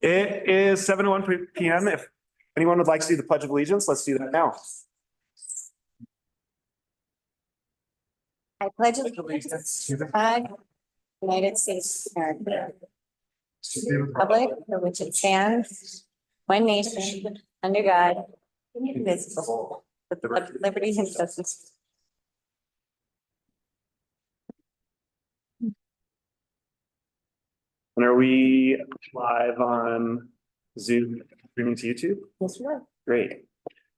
It is 7:01 p.m. If anyone would like to do the Pledge of Allegiance, let's do that now. I pledge allegiance to the flag of the United States of America, to the republic for which it stands, one nation, under God, indivisible, with liberty and justice. And are we live on Zoom streaming to YouTube? Yes, you are. Great.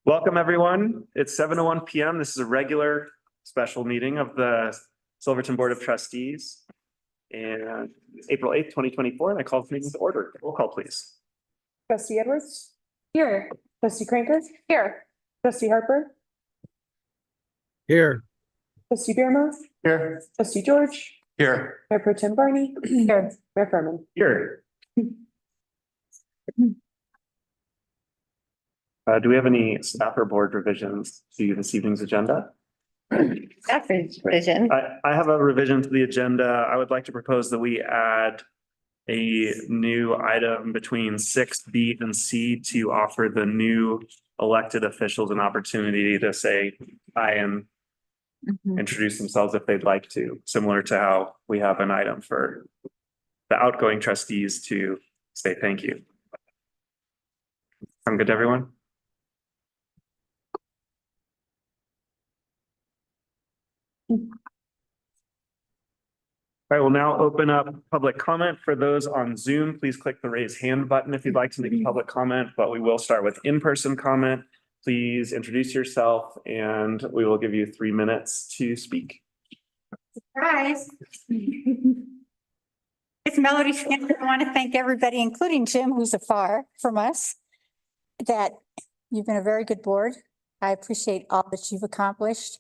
Welcome, everyone. It's 7:01 p.m. This is a regular special meeting of the Silverton Board of Trustees. And it's April 8th, 2024, and I call this meeting to order. Roll call, please. Trustee Edwards, Here. trustee Cranker, Here. trustee Harper, Here. trustee Bearmouth, Here. trustee George, Here. Mayor Pro Tem Barney, Here. Mayor Furman. Here. Do we have any staff or board revisions to this evening's agenda? Staff revision. I have a revision to the agenda. I would like to propose that we add a new item between 6B and C to offer the new elected officials an opportunity to say hi and introduce themselves if they'd like to, similar to how we have an item for the outgoing trustees to say thank you. Sound good to everyone? I will now open up public comment. For those on Zoom, please click the raise hand button if you'd like to make a public comment, but we will start with in-person comment. Please introduce yourself and we will give you 3 minutes to speak. Surprise. It's Melody Skinner. I want to thank everybody, including Jim, who's afar from us, that you've been a very good board. I appreciate all that you've accomplished.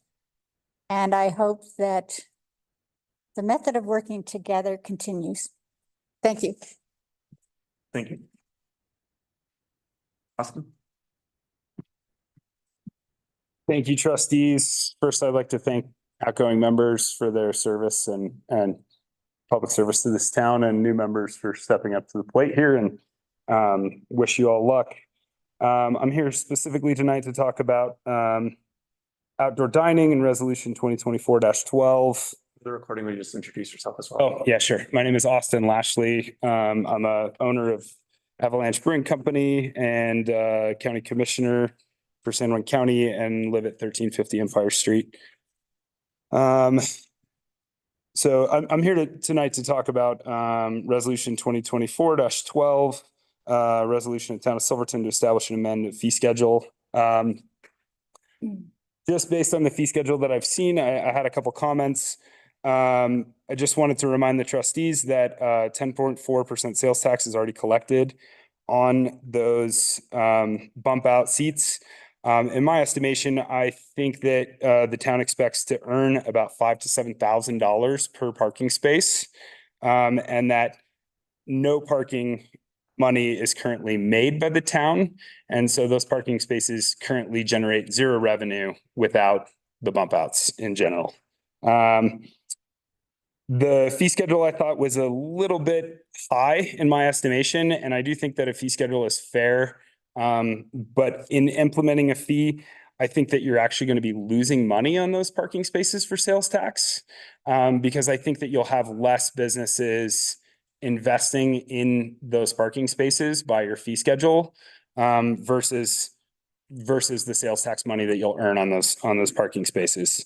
And I hope that the method of working together continues. Thank you. Thank you. Austin? Thank you, trustees. First, I'd like to thank outgoing members for their service and public service to this town, and new members for stepping up to the plate here, and wish you all luck. I'm here specifically tonight to talk about outdoor dining and resolution 2024-12. The recording, will you just introduce yourself as well? Oh, yeah, sure. My name is Austin Lashley. I'm a owner of Avalanche Brewing Company and county commissioner for San Juan County, and live at 1350 Empire Street. So I'm here tonight to talk about resolution 2024-12, resolution of Town of Silverton to establish and amend the fee schedule. Just based on the fee schedule that I've seen, I had a couple comments. I just wanted to remind the trustees that 10.4% sales tax is already collected on those bump out seats. In my estimation, I think that the town expects to earn about $5,000 to $7,000 per parking space, and that no parking money is currently made by the town. And so those parking spaces currently generate zero revenue without the bump outs in general. The fee schedule I thought was a little bit high in my estimation, and I do think that a fee schedule is fair. But in implementing a fee, I think that you're actually going to be losing money on those parking spaces for sales tax, because I think that you'll have less businesses investing in those parking spaces by your fee schedule, versus the sales tax money that you'll earn on those parking spaces.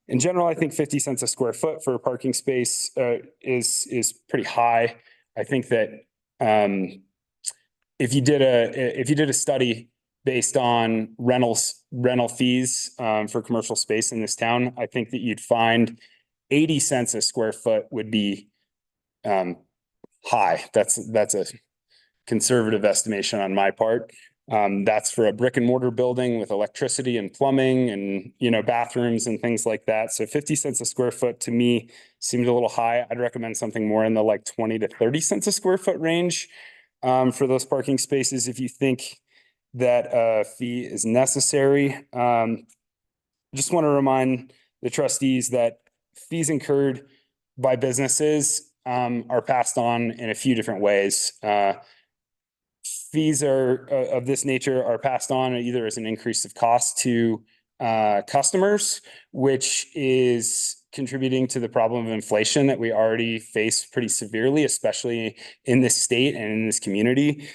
In general, I think 50 cents a square foot for a parking space is pretty high. I think that if you did a study based on rental fees for commercial space in this town, I think that you'd find 80 cents a square foot would be high. That's a conservative estimation on my part. That's for a brick and mortar building with electricity and plumbing and, bathrooms and things like that. So 50 cents a square foot to me seemed a little high. I'd recommend something more in the 20 to 30 cents a square foot range for those parking spaces if you think that a fee is necessary. Just want to remind the trustees that fees incurred by businesses are passed on in a few different ways. fees are of this nature are passed on either as an increase of cost to customers, which is contributing to the problem of inflation that we already face pretty severely, especially in this state and in this community,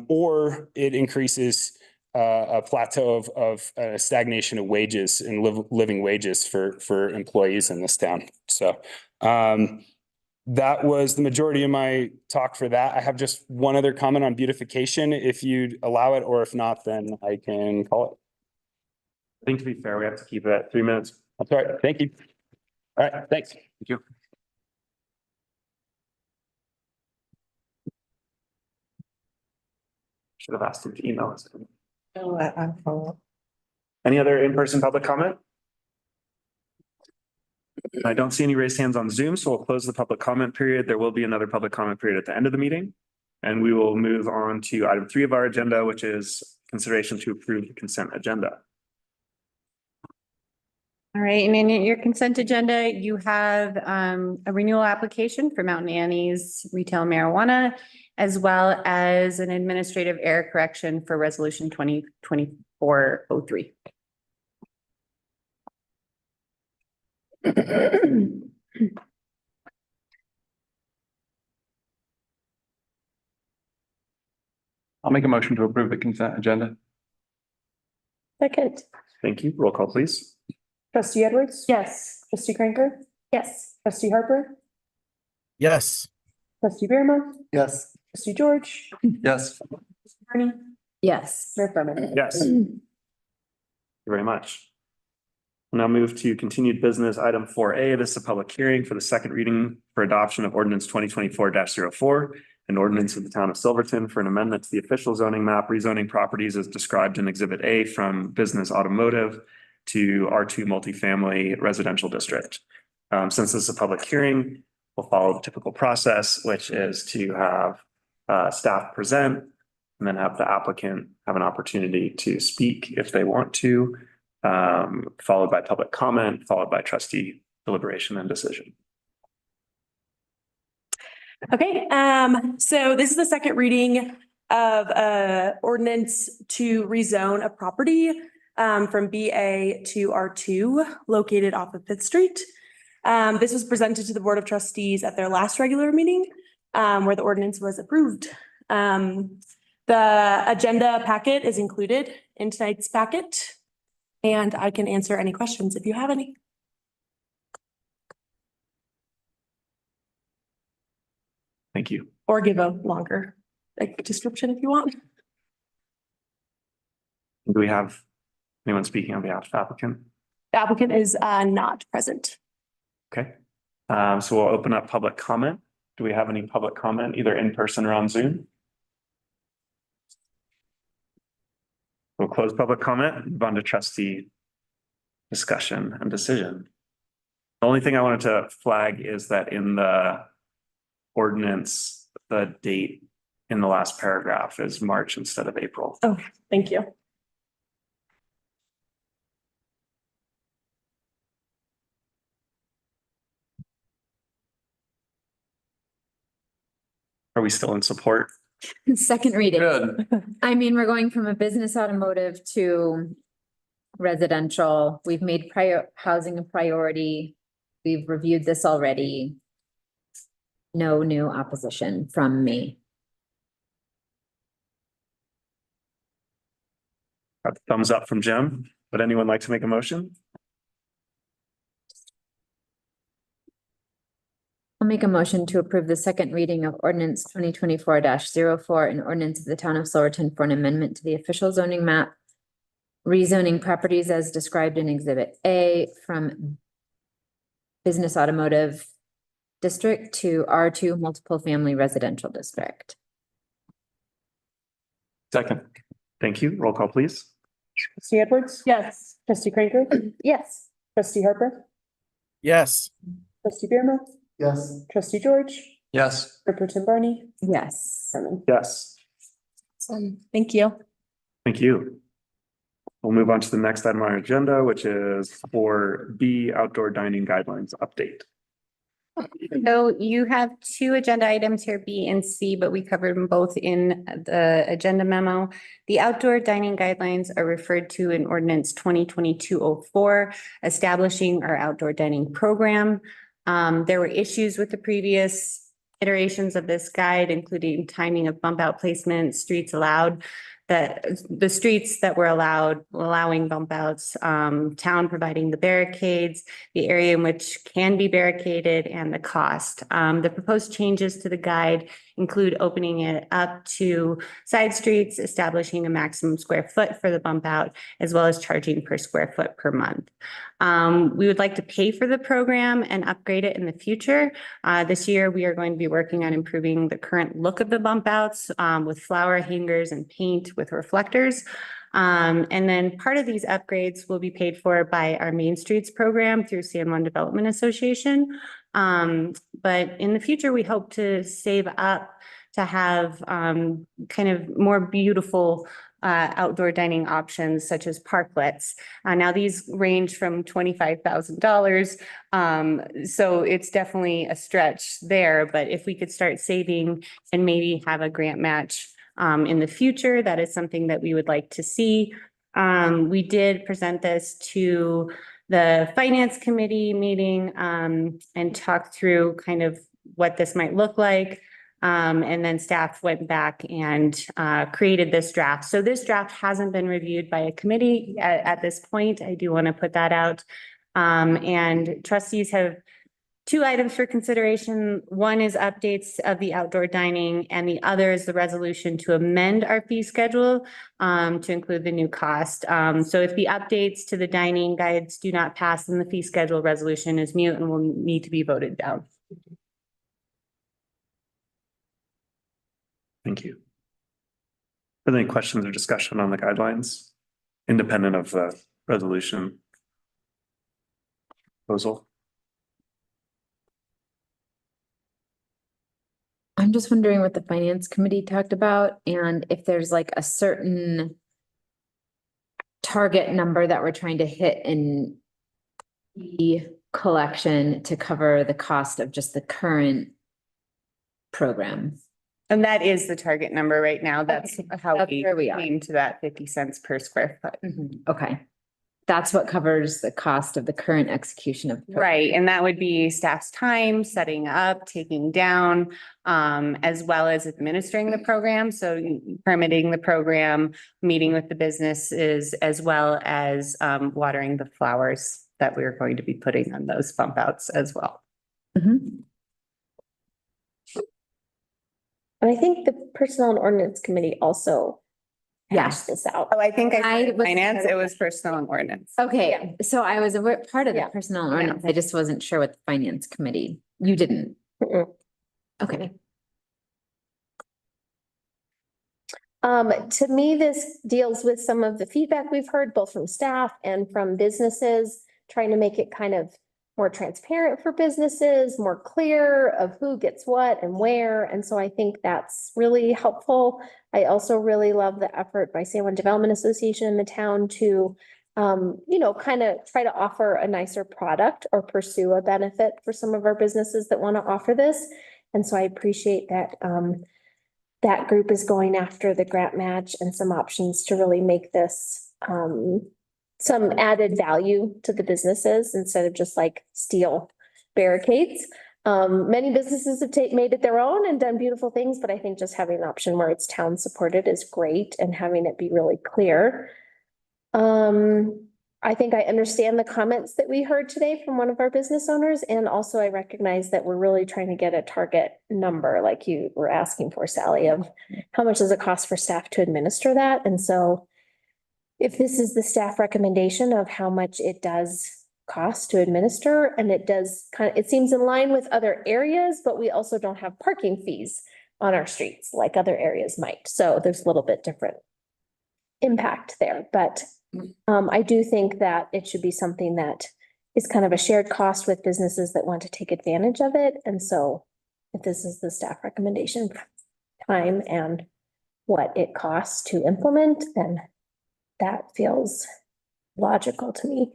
or it increases a plateau of stagnation of wages and living wages for employees in this town. So that was the majority of my talk for that. I have just one other comment on beautification, if you'd allow it, or if not, then I can call it. I think to be fair, we have to keep it at 3 minutes. That's all right. Thank you. All right, thanks. Thank you. Should have asked him to email us. Any other in-person public comment? I don't see any raised hands on Zoom, so we'll close the public comment period. There will be another public comment period at the end of the meeting. And we will move on to item 3 of our agenda, which is consideration to approve the consent agenda. All right, and in your consent agenda, you have a renewal application for Mountain Annie's retail marijuana, as well as an administrative error correction for resolution 2024-03. I'll make a motion to approve the consent agenda. Second. Thank you. Roll call, please. Trustee Edwards. Yes. Trustee Kränker. Yes. Trustee Harper. Yes. Trustee Bearma. Yes. Trustee George. Yes. Barney. Yes. Mayor Furman. Yes. Thank you very much. We'll now move to continued business item 4A. This is a public hearing for the second reading for adoption of ordinance 2024-04, an ordinance of the town of Silverton for an amendment to the official zoning map, rezoning properties as described in Exhibit A from business automotive to R2 multifamily residential district. Since this is a public hearing, we'll follow the typical process, which is to have staff present and then have the applicant have an opportunity to speak if they want to, followed by public comment, followed by trustee deliberation and decision. Okay, so this is the second reading of ordinance to rezone a property from BA to R2 located off of Fifth Street. This was presented to the Board of Trustees at their last regular meeting where the ordinance was approved. The agenda packet is included in tonight's packet, and I can answer any questions if you have any. Thank you. Or give a longer description if you want. Do we have anyone speaking on behalf of the applicant? The applicant is not present. Okay. So we'll open up public comment. Do we have any public comment, either in person or on Zoom? We'll close public comment and move on to trustee discussion and decision. The only thing I wanted to flag is that in the ordinance, the date in the last paragraph is March instead of April. Oh, thank you. Are we still in support? Second reading. Good. I mean, we're going from a business automotive to residential. We've made housing a priority. We've reviewed this already. No new opposition from me. Got the thumbs up from Jim. Would anyone like to make a motion? I'll make a motion to approve the second reading of ordinance 2024-04, an ordinance of the town of Silverton for an amendment to the official zoning map, rezoning properties as described in Exhibit A from business automotive district to R2 multiple family residential district. Second. Thank you. Roll call, please. Trustee Edwards. Yes. Trustee Kränker. Yes. Trustee Harper. Yes. Trustee Bearma. Yes. Trustee George. Yes. Mayor Barney. Yes. Furman. Yes. Thank you. Thank you. We'll move on to the next item on our agenda, which is 4B outdoor dining guidelines update. So you have two agenda items here, B and C, but we covered them both in the agenda memo. The outdoor dining guidelines are referred to in ordinance 2022-04, establishing our outdoor dining program. There were issues with the previous iterations of this guide, including timing of bump out placement, streets allowed, that the streets that were allowing bump outs, town providing the barricades, the area in which can be barricaded, and the cost. The proposed changes to the guide include opening it up to side streets, establishing a maximum square foot for the bump out, as well as charging per square foot per month. We would like to pay for the program and upgrade it in the future. This year, we are going to be working on improving the current look of the bump outs with flower hangers and paint with reflectors. And then part of these upgrades will be paid for by our Main Streets program through San Juan Development Association. But in the future, we hope to save up to have kind of more beautiful outdoor dining options such as parklets. Now these range from $25,000. So it's definitely a stretch there, but if we could start saving and maybe have a grant match in the future, that is something that we would like to see. We did present this to the Finance Committee meeting and talk through kind of what this might look like. And then staff went back and created this draft. So this draft hasn't been reviewed by a committee at this point. I do want to put that out. And trustees have two items for consideration. One is updates of the outdoor dining, and the other is the resolution to amend our fee schedule to include the new cost. So if the updates to the dining guides do not pass, then the fee schedule resolution is mute and will need to be voted down. Thank you. Are there any questions or discussion on the guidelines, independent of the resolution proposal? I'm just wondering what the finance committee talked about and if there's like a certain target number that we're trying to hit in the collection to cover the cost of just the current program. And that is the target number right now. That's how That's where we are. came to that 50 cents per square foot. Okay. That's what covers the cost of the current execution of. the program. Right, and that would be staff's time, setting up, taking down, as well as administering the program. So permitting the program, meeting with the businesses, as well as watering the flowers that we're going to be putting on those bump outs as well. Mhm. And I think the Personnel and Ordinance Committee also hashed this out. Oh, I think I I said was- finance, it was personal and ordinance. Okay, so I was a part of the Yeah. personnel and ordinance. I just wasn't sure what the finance committee, you didn't. Mm-mm. Okay. To me, this deals with some of the feedback we've heard, both from staff and from businesses, trying to make it kind of more transparent for businesses, more clear of who gets what and where. And so I think that's really helpful. I also really love the effort by San Juan Development Association in the town to, kind of try to offer a nicer product or pursue a benefit for some of our businesses that want to offer this. And so I appreciate that, that group is going after the grant match and some options to really make this, some added value to the businesses instead of just like steel barricades. Many businesses have made it their own and done beautiful things, but I think just having an option where it's town supported is great and having it be really clear. I think I understand the comments that we heard today from one of our business owners, and also I recognize that we're really trying to get a target number like you were asking for, Sally, of how much does it cost for staff to administer that? And so if this is the staff recommendation of how much it does cost to administer, and it does it seems in line with other areas, but we also don't have parking fees on our streets like other areas might. So there's a little bit different impact there, but I do think that it should be something that is kind of a shared cost with businesses that want to take advantage of it. And so if this is the staff recommendation, time and what it costs to implement, then that feels logical to me.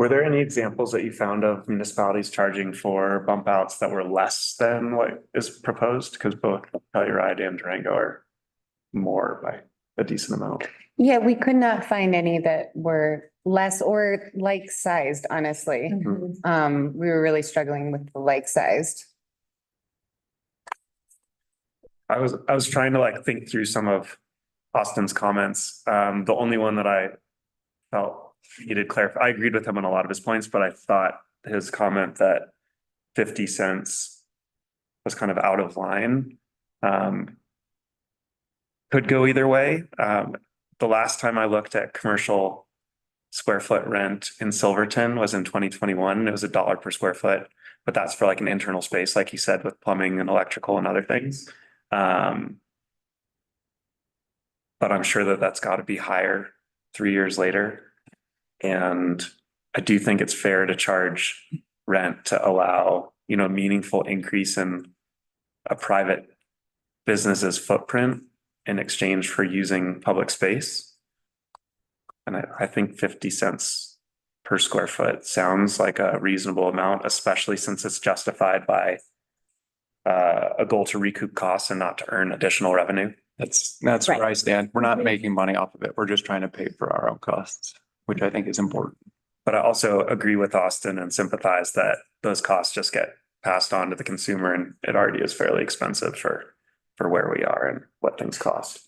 Were there any examples that you found of municipalities charging for bump outs that were less than what is proposed? Because both Telluride and Durango are more by a decent amount. Yeah, we could not find any that were less or like sized, honestly. We were really struggling with the like sized. I was trying to like think through some of Austin's comments. The only one that I felt needed clarify, I agreed with him on a lot of his points, but I thought his comment that 50 cents was kind of out of line. Could go either way. The last time I looked at commercial square foot rent in Silverton was in 2021. It was $1 per square foot, but that's for like an internal space, like you said, with plumbing and electrical and other things. But I'm sure that that's got to be higher 3 years later. And I do think it's fair to charge rent to allow, you know, meaningful increase in a private business's footprint in exchange for using public space. And I think 50 cents per square foot sounds like a reasonable amount, especially since it's justified by a goal to recoup costs and not to earn additional revenue. That's Right. where I stand. We're not making money off of it. We're just trying to pay for our own costs, which I think is important. But I also agree with Austin and sympathize that those costs just get passed on to the consumer, and it already is fairly expensive for where we are and what things cost.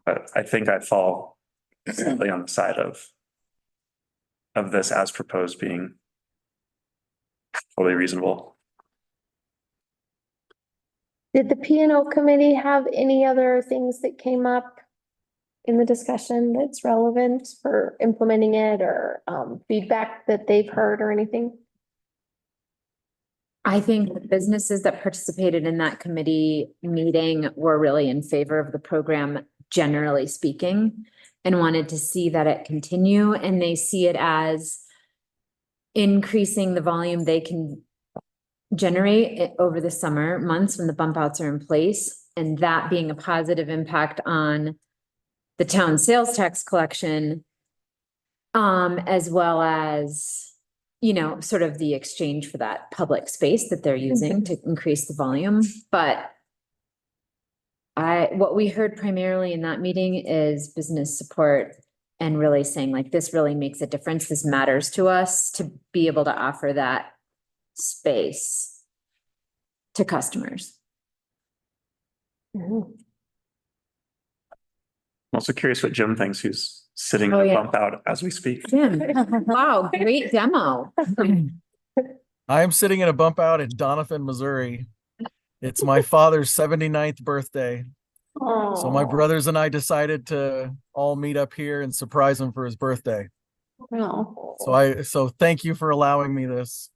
But I think I'd fall simply on the side of this as proposed being fully reasonable. Did the P and O committee have any other things that came up in the discussion that's relevant for implementing it, or feedback that they've heard or anything? I think the businesses that participated in that committee meeting were really in favor of the program, generally speaking, and wanted to see that it continue, and they see it as increasing the volume they can generate over the summer months when the bump outs are in place, and that being a positive impact on the town sales tax collection, as well as, you know, sort of the exchange for that public space that they're using to increase the volume. But what we heard primarily in that meeting is business support and really saying like, this really makes a difference. This matters to us to be able to offer that space to customers. I'm also curious what Jim thinks, who's sitting Oh, in a yeah. bump out as we speak. Jim, wow, great demo. I am sitting in a bump out in Doniphan, Missouri. It's my father's 79th birthday. So my brothers and I decided to all meet up here and surprise him for his birthday. So thank you for allowing me this.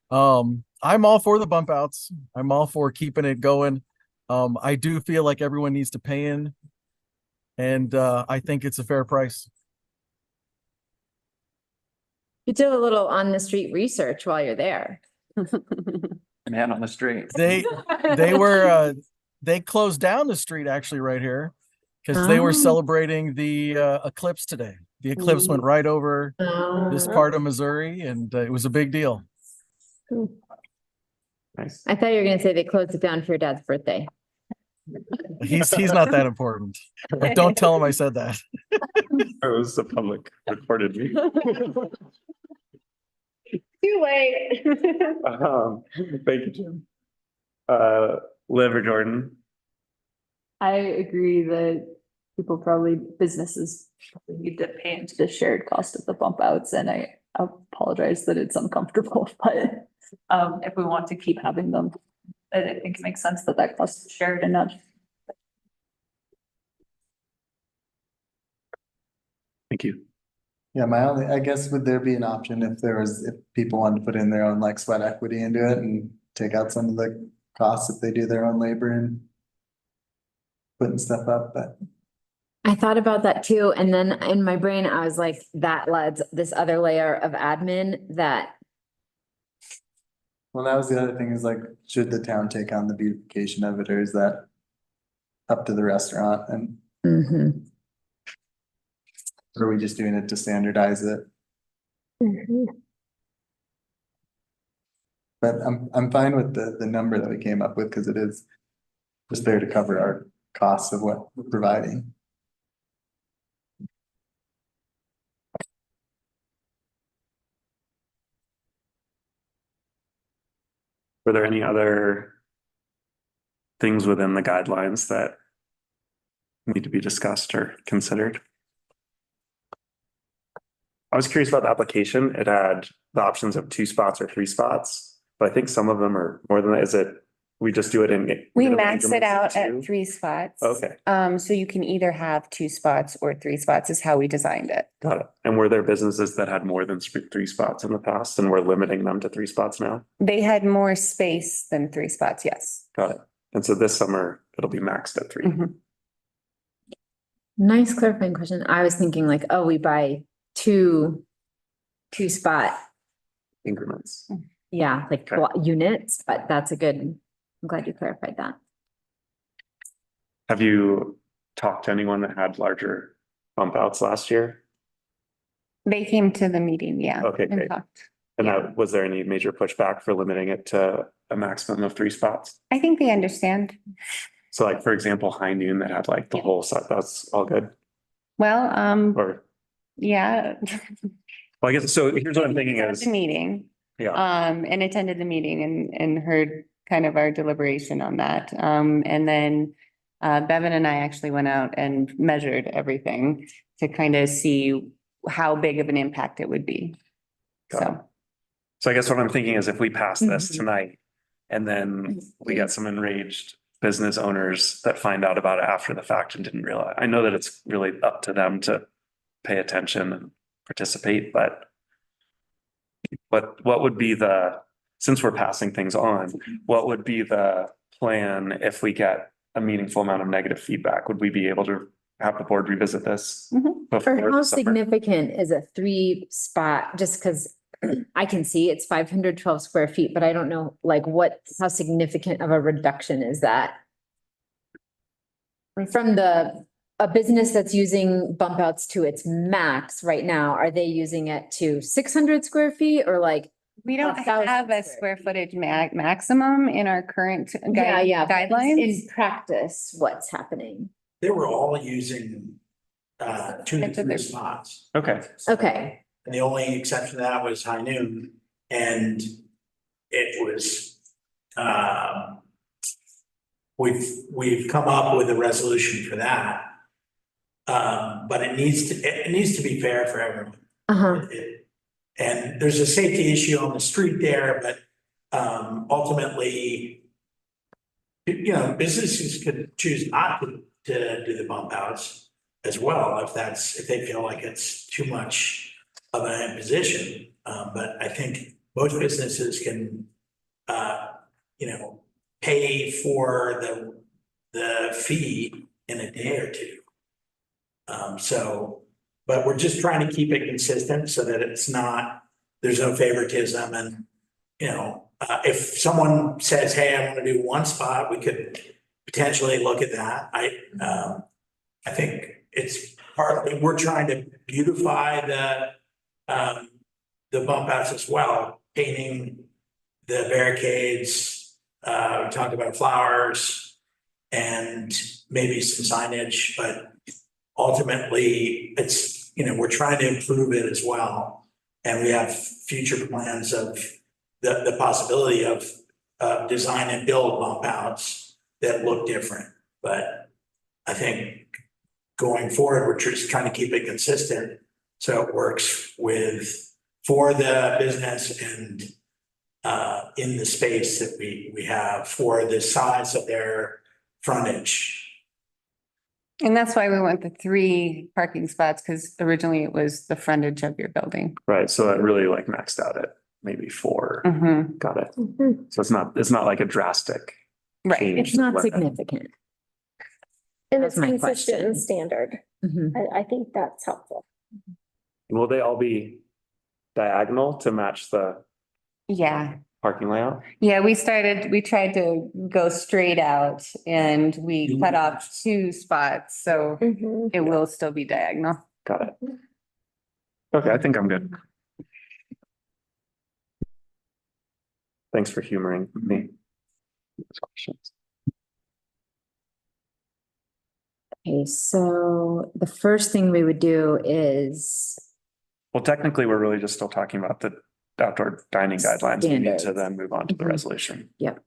I'm all for the bump outs. I'm all for keeping it going. I do feel like everyone needs to pay in, and I think it's a fair price. You did a little on the street research while you're there. Man on the street. They closed down the street actually right here because they were Oh. celebrating the eclipse today. The eclipse went right over this part of Missouri, and it was a big deal. Nice. I thought you were gonna say they closed it down for your dad's birthday. He's not that important, but don't tell him I said that. It was a public recorded meeting. Too late. Thank you, Jim. Liv or Jordan? I agree that businesses need to pay into the shared cost of the bump outs, and I apologize that it's uncomfortable, but if we want to keep having them, I think it makes sense that that cost is shared and not. Thank you. Yeah, I guess, would there be an option if people wanted to put in their own like sweat equity into it and take out some of the costs if they do their own labor and putting stuff up, but. I thought about that too, and then in my brain, I was like, that adds this other layer of admin that. Well, that was the other thing is like, should the town take on the beautification of it, or is that up to the restaurant, and Mhm. or are we just doing it to standardize it? But I'm fine with the number that we came up with, because it is just there to cover our costs of what we're providing. Were there any other things within the guidelines that need to be discussed or considered? I was curious about the application. It had the options of 2 spots or 3 spots, but I think some of them are more than that. Is it, we just do it in? We in max it increments of out 2? at 3 spots. Okay, So you can either have 2 spots or 3 spots is how we designed it. got it. And were there businesses that had more than 3 spots in the past and we're limiting them to 3 spots now? They had more space than 3 spots, yes. Got it. And so this summer, it'll be maxed at 3. Mhm. Nice clarifying question. I was thinking like, oh, we buy two spot, Increments. yeah, like Okay. units, but that's a good, I'm glad you clarified that. Have you talked to anyone that had larger bump outs last year? They came to the meeting, yeah. Okay, and great. talked. And Yeah. was there any major pushback for limiting it to a maximum of 3 spots? I think they understand. So like, for example, High Noon that had like the Yeah. whole set, that's all good? Well, Or, yeah. well, I guess, so here's what I'm thinking At is, the meeting, yeah, and attended the meeting and heard kind of our deliberation on that. And then Bevan and I actually went out and measured everything to kind of see how big of an impact it would be. Got So, so I guess what I'm thinking is if we pass this Mhm. tonight and then we get some enraged business owners that find out about it after the fact and didn't realize, I know that it's really up to them to pay attention and participate, but what would be since we're passing things on, what would be the plan if we get a meaningful amount of negative feedback? Would we be able to have the board revisit this Mhm. before Or how the summer? significant is a 3 spot, just because I can see it's 512 square feet, but I don't know like how significant of a reduction is that? From a business that's using bump outs to its max right now, are they using it to 600 square feet or like? we don't 1,000 have a square footage maximum in our current Yeah. but guidelines. In practice, what's happening? They were all using 2 to 3 spots. Okay, Okay, And the only exception to that was High Noon. And it was, we've come up with a resolution for that. But it needs to be fair for everyone. uh-huh, And there's a safety issue on the street there, but ultimately, businesses could choose not to do the bump outs as well, if they feel like it's too much of an imposition. But I think most businesses can, pay for the fee in a day or two. But we're just trying to keep it consistent so that there's no favoritism and, if someone says, hey, I want to do 1 spot, we could potentially look at that. I think it's partly, we're trying to beautify the bump outs as well, painting the barricades, we talked about flowers and maybe some signage, but ultimately it's, we're trying to improve it as well. And we have future plans of the possibility of design and build bump outs that look different. But I think going forward, we're just trying to keep it consistent. So it works for the business and in the space that we have for the size of their frontage. And that's why we went the 3 parking spots, because originally it was the frontage of your building. right, so that really like maxed out at maybe 4. Mhm. Got it. So it's not like a drastic Right. change. it's not to what- significant. And That's it's my consistent and question. standard. Mhm. I think that's helpful. Will they all be diagonal to match the Yeah. parking layout? Yeah, we tried to go straight out and we cut off 2 spots, so Mhm. it will still be diagonal. Got it. Okay, I think I'm good. Thanks for humoring me. Questions. Okay, so the first thing we would do is Well, technically, we're really just still talking about the outdoor dining guidelines. We need to Standards. then move on to the Mhm. resolution. Yep.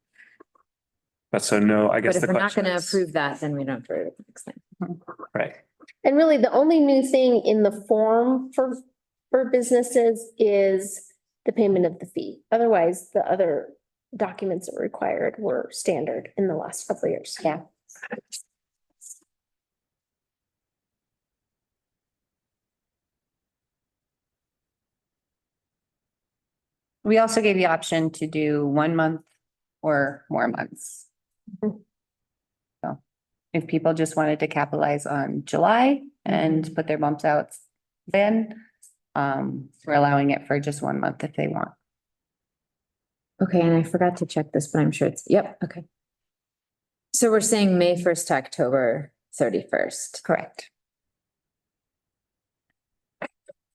But so no, I guess But if the we're not question gonna is, approve that, then we don't approve it next time. right, And really, the only new thing in the form for businesses is the payment of the fee. Otherwise, the other documents that were required were standard in the last couple of years. Yeah. We also gave the option to do 1 month or more months. Mhm. So if people just wanted to capitalize on July and put their bumps out, then we're allowing it for just 1 month if they want. Okay, and I forgot to check this, but I'm sure it's, yep, okay. So we're saying May 1st to October 31st. Correct.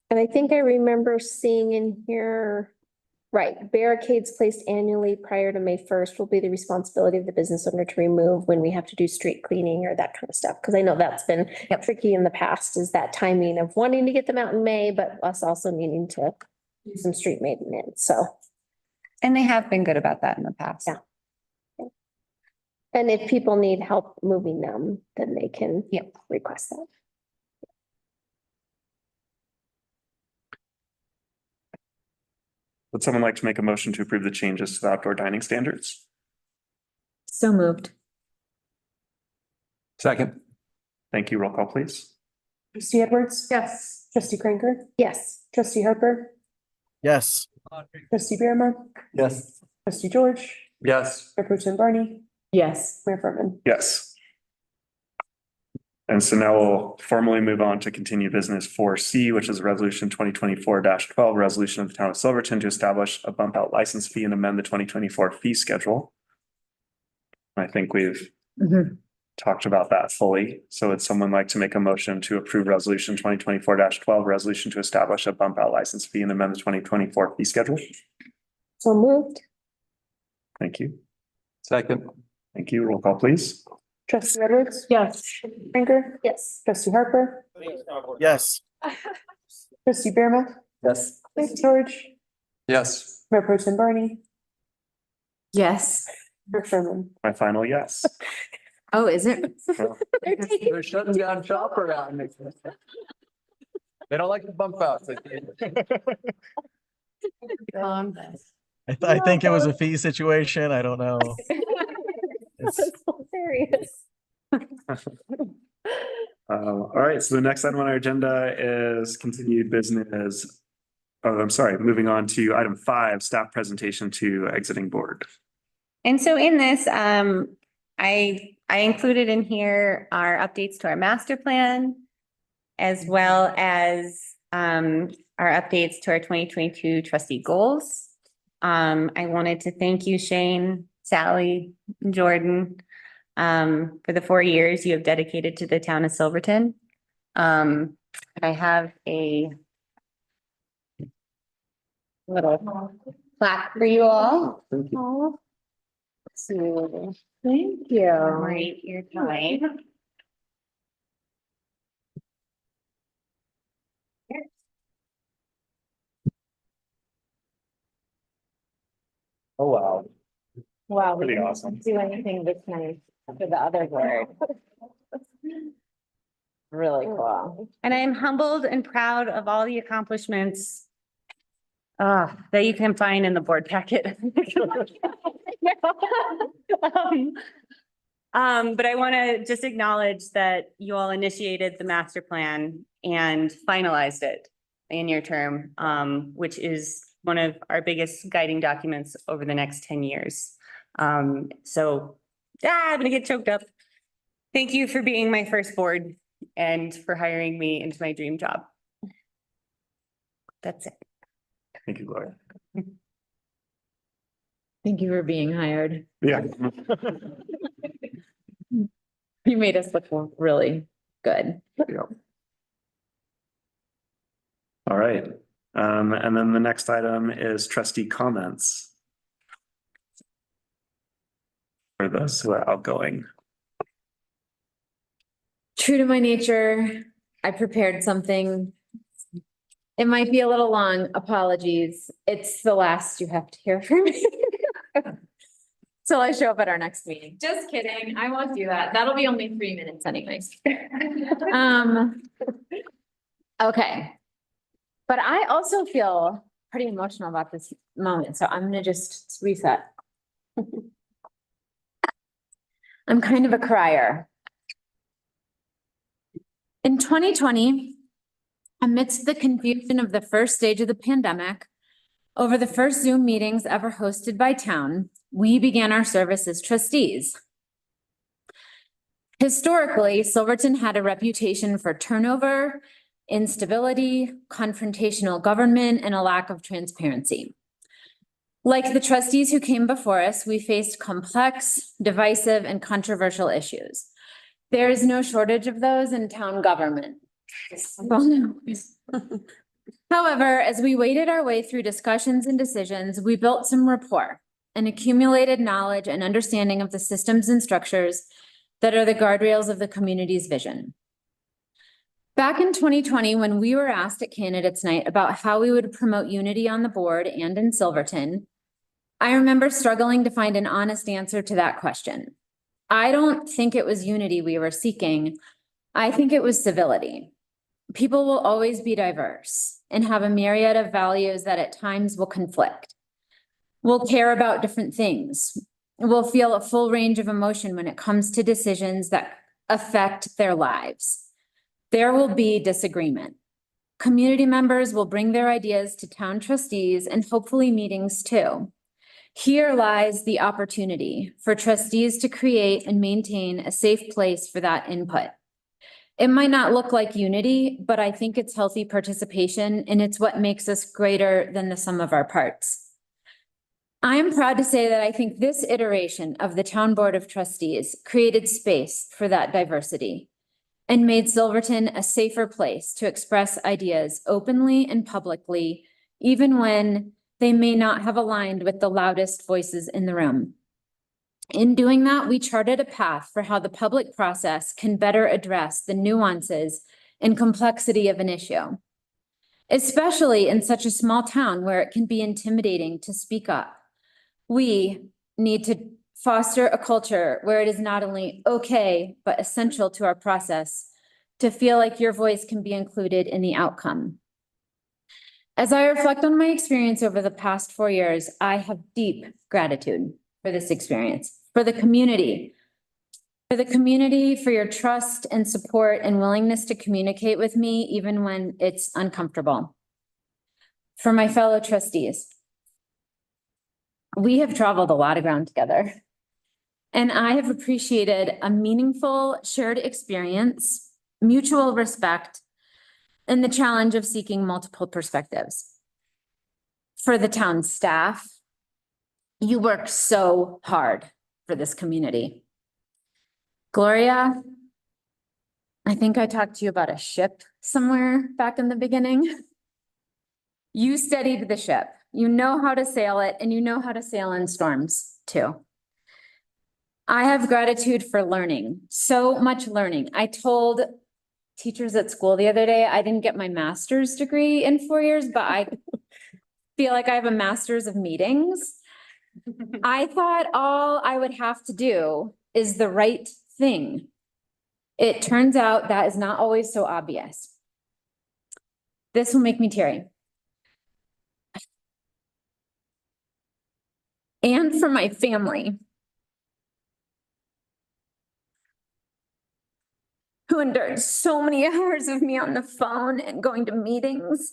And I think I remember seeing in here, right, barricades placed annually prior to May 1st will be the responsibility of the business owner to remove when we have to do street cleaning or that kind of stuff. Because I know that's been tricky in the past, is that timing of wanting to get them out in May, but us also needing to do some street maintenance, so. And they have been good about that in the past. Yeah. And if people need help moving them, then they can request that. would someone like to make a motion to approve the changes to the outdoor dining standards? So moved. Second. Thank you. Roll call, please. Trustee Edwards? Yes. Trustee Kränker? Yes. Trustee Harper? Yes. Trustee Birma? Yes. Trustee George? Yes. Mayor Pro Tem Barney? Yes. Mayor Furman? Yes. And so now we'll formally move on to continue business 4C, which is resolution 2024-12, resolution of the town of Silverton to establish a bump out license fee and amend the 2024 fee schedule. I think we've talked about that fully. So would someone like to make a motion to approve resolution 2024-12, resolution to establish a bump out license fee and amend the 2024 fee schedule? So moved. Thank you. Second. Thank you. Roll call, please. Trustee Edwards? Yes. Kränker? Yes. Trustee Harper? Yes. Trustee Birma? Yes. Trustee George? Yes. Mayor Pro Tem Barney? Yes. Mayor Furman? My final yes. Oh, is it? They're shutting down shop around. They don't like the bump outs. I think it was a fee situation. I don't know. That's hilarious. All right, so the next item on our agenda is continued business. Oh, I'm sorry, moving on to item 5, staff presentation to exiting board. And so in this, I included in here our updates to our master plan, as well as our updates to our 2022 trustee goals. I wanted to thank you, Shane, Sally, Jordan, for the 4 years you have dedicated to the town of Silverton. I have a little plaque for you all. So, Thank you. right, your time. Oh, wow. Wow. Pretty awesome. Do anything this nice for the other board. Really cool. And I am humbled and proud of all the accomplishments that you can find in the board packet. But I want to just acknowledge that you all initiated the master plan and finalized it in your term, which is one of our biggest guiding documents over the next 10 years. So I'm gonna get choked up. Thank you for being my first board and for hiring me into my dream job. That's it. Thank you, Gloria. Thank you for being hired. Yeah. You made us look really good. Yeah. All right. And then the next item is trustee comments. for those who are outgoing. True to my nature, I prepared something. It might be a little long, apologies. It's the last you have to hear from me. Till I show up at our next meeting. Just kidding, I won't do that. That'll be only 3 minutes anyways. Okay. But I also feel pretty emotional about this moment, so I'm gonna just reset. I'm kind of a crier. In 2020, amidst the confusion of the first stage of the pandemic, over the first Zoom meetings ever hosted by town, we began our service as trustees. Historically, Silverton had a reputation for turnover, instability, confrontational government, and a lack of transparency. Like the trustees who came before us, we faced complex, divisive, and controversial issues. There is no shortage of those in town government. However, as we waded our way through discussions and decisions, we built some rapport and accumulated knowledge and understanding of the systems and structures that are the guardrails of the community's vision. Back in 2020, when we were asked at Candidates Night about how we would promote unity on the board and in Silverton, I remember struggling to find an honest answer to that question. I don't think it was unity we were seeking. I think it was civility. People will always be diverse and have a myriad of values that at times will conflict. We'll care about different things. We'll feel a full range of emotion when it comes to decisions that affect their lives. There will be disagreement. Community members will bring their ideas to town trustees and hopefully meetings too. Here lies the opportunity for trustees to create and maintain a safe place for that input. It might not look like unity, but I think it's healthy participation, and it's what makes us greater than the sum of our parts. I am proud to say that I think this iteration of the Town Board of Trustees created space for that diversity and made Silverton a safer place to express ideas openly and publicly, even when they may not have aligned with the loudest voices in the room. In doing that, we charted a path for how the public process can better address the nuances and complexity of an issue, especially in such a small town where it can be intimidating to speak up. We need to foster a culture where it is not only okay, but essential to our process to feel like your voice can be included in the outcome. As I reflect on my experience over the past 4 years, I have deep gratitude for this experience, for the community, for your trust and support and willingness to communicate with me even when it's uncomfortable. For my fellow trustees, we have traveled a lot of ground together, and I have appreciated a meaningful shared experience, mutual respect, and the challenge of seeking multiple perspectives. For the town staff, you work so hard for this community. Gloria, I think I talked to you about a ship somewhere back in the beginning. You steadied the ship. You know how to sail it, and you know how to sail in storms too. I have gratitude for learning, so much learning. I told teachers at school the other day, I didn't get my master's degree in 4 years, but I feel like I have a master's of meetings. I thought all I would have to do is the right thing. It turns out that is not always so obvious. This will make me teary. And for my family, who endured so many hours of me on the phone and going to meetings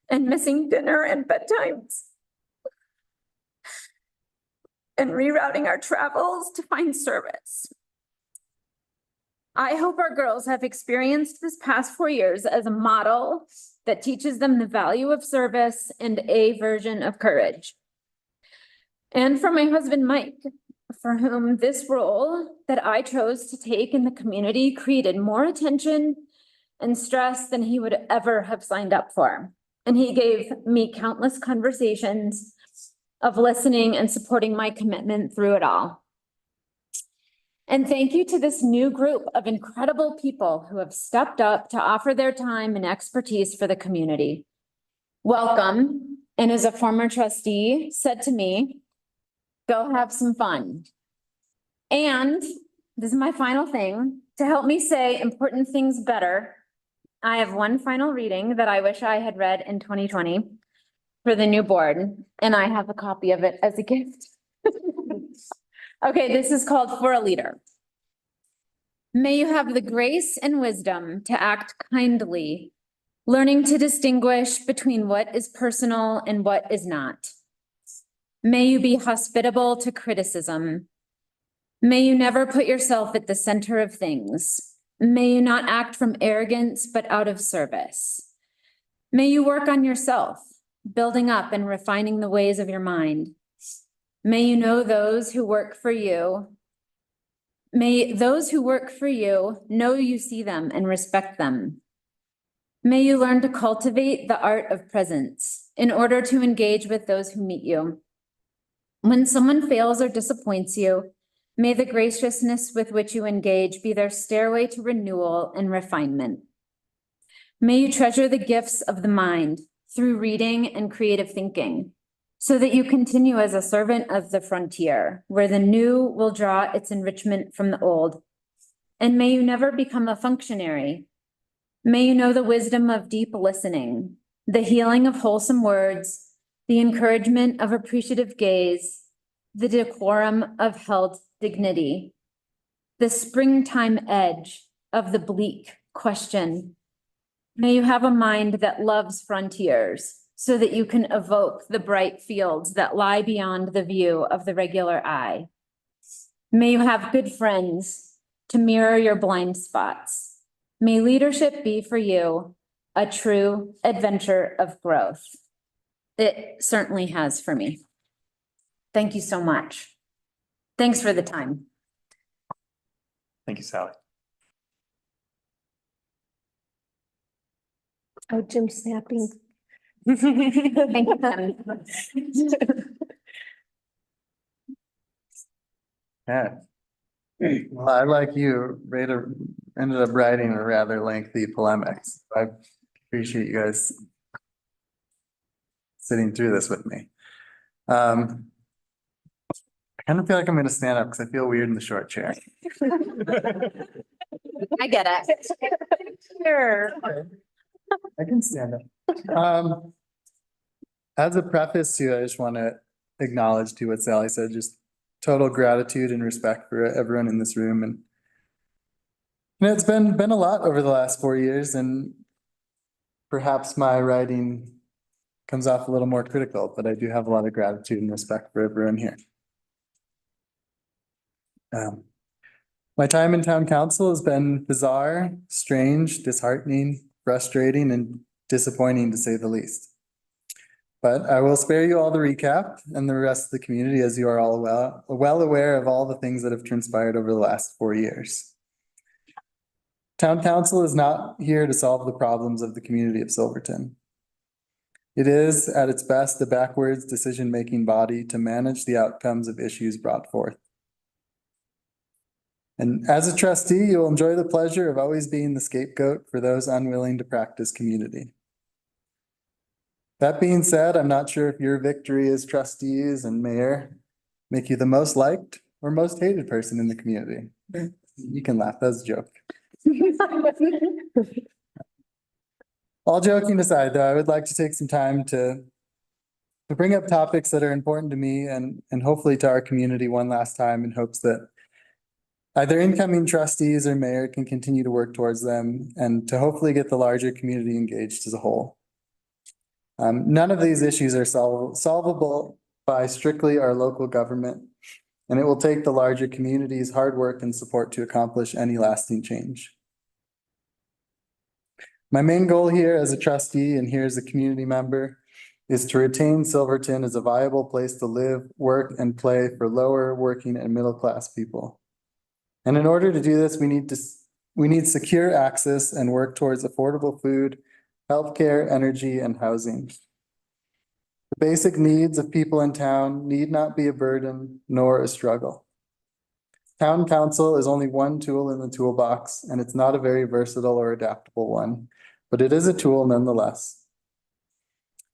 and missing dinner and bedtimes and rerouting our travels to find service. I hope our girls have experienced this past 4 years as a model that teaches them the value of service and a version of courage. And for my husband, Mike, for whom this role that I chose to take in the community created more attention and stress than he would ever have signed up for. And he gave me countless conversations of listening and supporting my commitment through it all. And thank you to this new group of incredible people who have stepped up to offer their time and expertise for the community. Welcome, and as a former trustee said to me, go have some fun. And this is my final thing, to help me say important things better, I have one final reading that I wish I had read in 2020 for the new board, and I have a copy of it as a gift. Okay, this is called For a Leader. May you have the grace and wisdom to act kindly, learning to distinguish between what is personal and what is not. May you be hospitable to criticism. May you never put yourself at the center of things. May you not act from arrogance, but out of service. May you work on yourself, building up and refining the ways of your mind. May you know those who work for you. May those who work for you know you see them and respect them. May you learn to cultivate the art of presence in order to engage with those who meet you. When someone fails or disappoints you, may the graciousness with which you engage be their stairway to renewal and refinement. May you treasure the gifts of the mind through reading and creative thinking, so that you continue as a servant of the frontier, where the new will draw its enrichment from the old. And may you never become a functionary. May you know the wisdom of deep listening, the healing of wholesome words, the encouragement of appreciative gaze, the decorum of held dignity, the springtime edge of the bleak question. May you have a mind that loves frontiers, so that you can evoke the bright fields that lie beyond the view of the regular eye. May you have good friends to mirror your blind spots. May leadership be for you a true adventure of growth. It certainly has for me. Thank you so much. Thanks for the time. Thank you, Sally. Oh, Jim's snapping. Thank you, Tim. Yeah. Well, I, like you, ended up writing a rather lengthy polemics. I appreciate you guys sitting through this with me. I kind of feel like I'm gonna stand up because I feel weird in the short chair. I get it. Sure. I can stand up. As a preface to, I just want to acknowledge to what Sally said, just total gratitude and respect for everyone in this room. And you know, it's been a lot over the last 4 years, and perhaps my writing comes off a little more critical, but I do have a lot of gratitude and respect for everyone here. My time in town council has been bizarre, strange, disheartening, frustrating, and disappointing to say the least. But I will spare you all the recap and the rest of the community, as you are all well aware of all the things that have transpired over the last 4 years. Town council is not here to solve the problems of the community of Silverton. It is, at its best, a backwards decision-making body to manage the outcomes of issues brought forth. And as a trustee, you'll enjoy the pleasure of always being the scapegoat for those unwilling to practice community. That being said, I'm not sure if your victory as trustees and mayor make you the most liked or most hated person in the community. You can laugh, that's a joke. All joking aside, though, I would like to take some time to bring up topics that are important to me and hopefully to our community one last time, in hopes that either incoming trustees or mayor can continue to work towards them, and to hopefully get the larger community engaged as a whole. None of these issues are solvable by strictly our local government, and it will take the larger community's hard work and support to accomplish any lasting change. My main goal here as a trustee and here as a community member is to retain Silverton as a viable place to live, work, and play for lower working and middle class people. And in order to do this, we need secure access and work towards affordable food, healthcare, energy, and housing. The basic needs of people in town need not be a burden nor a struggle. Town council is only one tool in the toolbox, and it's not a very versatile or adaptable one, but it is a tool nonetheless.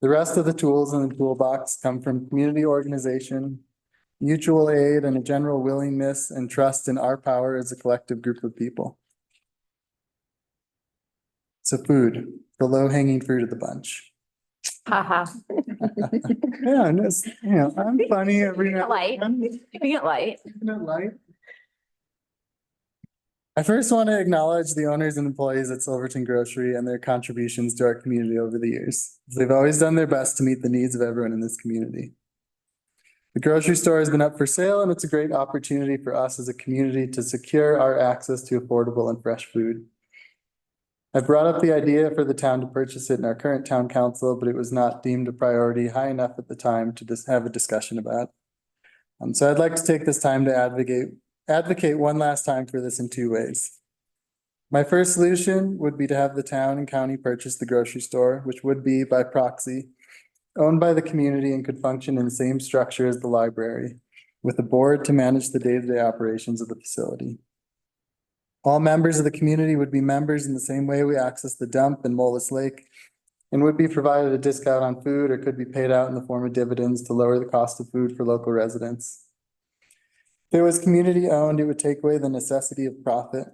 The rest of the tools in the toolbox come from community organization, mutual aid, and a general willingness and trust in our power as a collective group of people. So food, the low-hanging fruit of the bunch. Haha. Yeah, and it's, you know, I'm funny every now Light. and then. Keeping it light. Keeping it light. I first want to acknowledge the owners and employees at Silverton Grocery and their contributions to our community over the years. They've always done their best to meet the needs of everyone in this community. The grocery store has been up for sale, and it's a great opportunity for us as a community to secure our access to affordable and fresh food. I brought up the idea for the town to purchase it in our current town council, but it was not deemed a priority high enough at the time to just have a discussion about. So I'd like to take this time to advocate one last time for this in two ways. My first solution would be to have the town and county purchase the grocery store, which would be by proxy, owned by the community and could function in the same structure as the library, with a board to manage the day-to-day operations of the facility. All members of the community would be members in the same way we access the dump in Mollis Lake, and would be provided a discount on food or could be paid out in the form of dividends to lower the cost of food for local residents. If it was community owned, it would take away the necessity of profit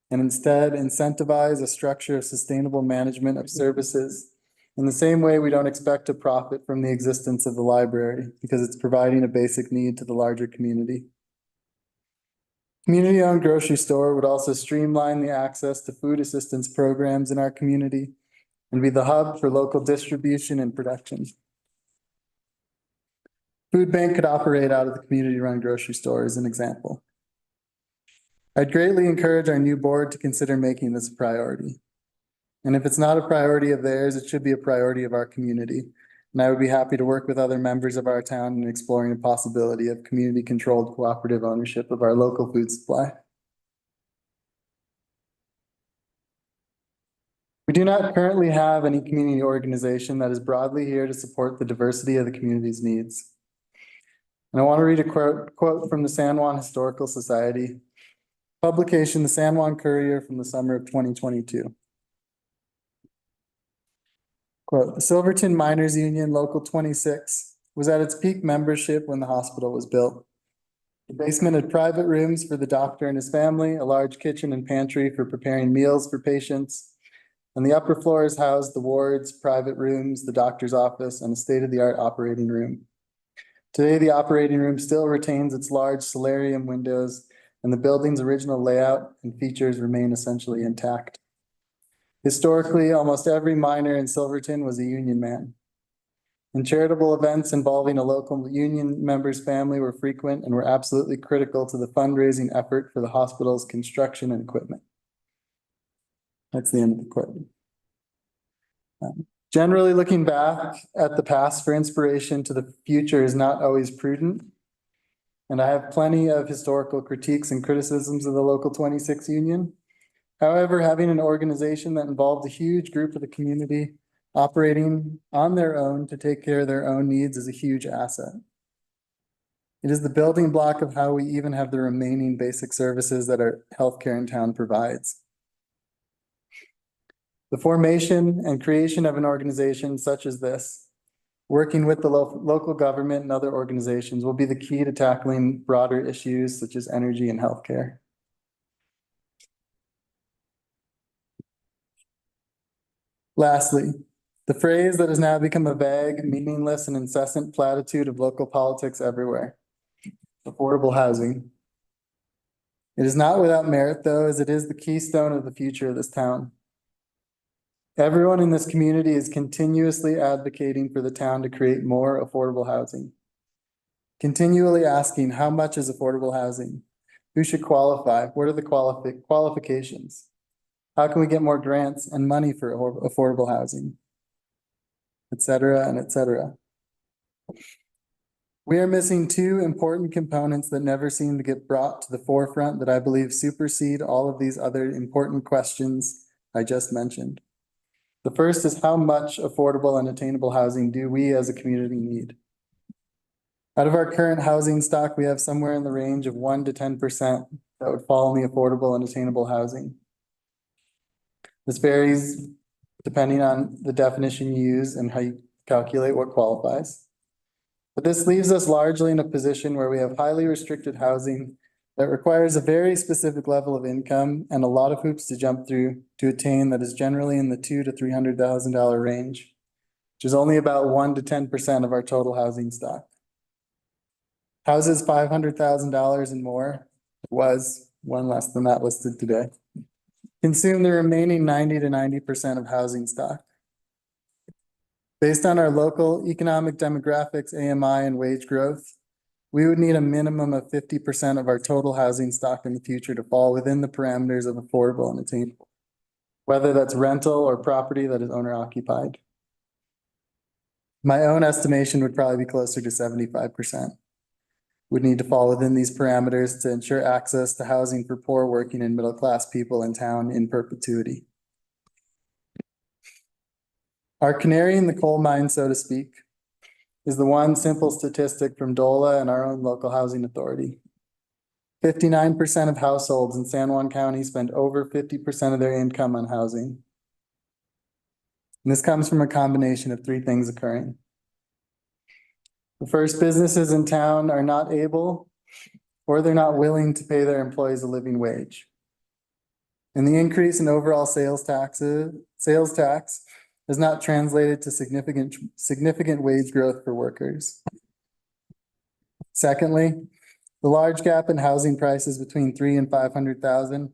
and instead incentivize a structure of sustainable management of services. In the same way, we don't expect to profit from the existence of the library because it's providing a basic need to the larger community. Community-owned grocery store would also streamline the access to food assistance programs in our community and be the hub for local distribution and production. Food bank could operate out of the community-run grocery store as an example. I'd greatly encourage our new board to consider making this a priority. And if it's not a priority of theirs, it should be a priority of our community. And I would be happy to work with other members of our town in exploring the possibility of community-controlled cooperative ownership of our local food supply. We do not currently have any community organization that is broadly here to support the diversity of the community's needs. And I want to read a quote from the San Juan Historical Society, publication, the San Juan Courier from the summer of 2022. Quote, the Silverton Miners Union Local 26 was at its peak membership when the hospital was built. The basement had private rooms for the doctor and his family, a large kitchen and pantry for preparing meals for patients, and the upper floors housed the wards, private rooms, the doctor's office, and a state-of-the-art operating room. Today, the operating room still retains its large solarium windows, and the building's original layout and features remain essentially intact. Historically, almost every miner in Silverton was a union man. And charitable events involving a local union member's family were frequent and were absolutely critical to the fundraising effort for the hospital's construction and equipment. That's the end of the quote. Generally, looking back at the past for inspiration to the future is not always prudent. And I have plenty of historical critiques and criticisms of the Local 26 Union. However, having an organization that involved a huge group of the community operating on their own to take care of their own needs is a huge asset. It is the building block of how we even have the remaining basic services that our healthcare in town provides. The formation and creation of an organization such as this, working with the local government and other organizations, will be the key to tackling broader issues such as energy and healthcare. Lastly, the phrase that has now become a vague, meaningless, and incessant platitude of local politics everywhere: affordable housing. It is not without merit, though, as it is the keystone of the future of this town. Everyone in this community is continuously advocating for the town to create more affordable housing. Continually asking, how much is affordable housing? Who should qualify? What are the qualifications? How can we get more grants and money for affordable housing? Et cetera, and et cetera. We are missing two important components that never seem to get brought to the forefront that I believe supersede all of these other important questions I just mentioned. The first is, how much affordable and attainable housing do we as a community need? Out of our current housing stock, we have somewhere in the range of 1 to 10% that would fall in the affordable and attainable housing. This varies depending on the definition you use and how you calculate what qualifies. But this leaves us largely in a position where we have highly restricted housing that requires a very specific level of income and a lot of hoops to jump through to attain that is generally in the $200,000 to $300,000 range, which is only about 1 to 10% of our total housing stock. Houses $500,000 and more, was one less than that listed today, consume the remaining 90 to 90% of housing stock. Based on our local economic demographics, AMI, and wage growth, we would need a minimum of 50% of our total housing stock in the future to fall within the parameters of affordable and attainable, whether that's rental or property that is owner occupied. My own estimation would probably be closer to 75%. Would need to fall within these parameters to ensure access to housing for poor, working, and middle-class people in town in perpetuity. Our canary in the coal mine, so to speak, is the one simple statistic from DOLA and our own local housing authority. 59% of households in San Juan County spend over 50% of their income on housing. And this comes from a combination of three things occurring. The first, businesses in town are not able or they're not willing to pay their employees a living wage. And the increase in overall sales tax has not translated to significant wage growth for workers. Secondly, the large gap in housing prices between $300,000 and $500,000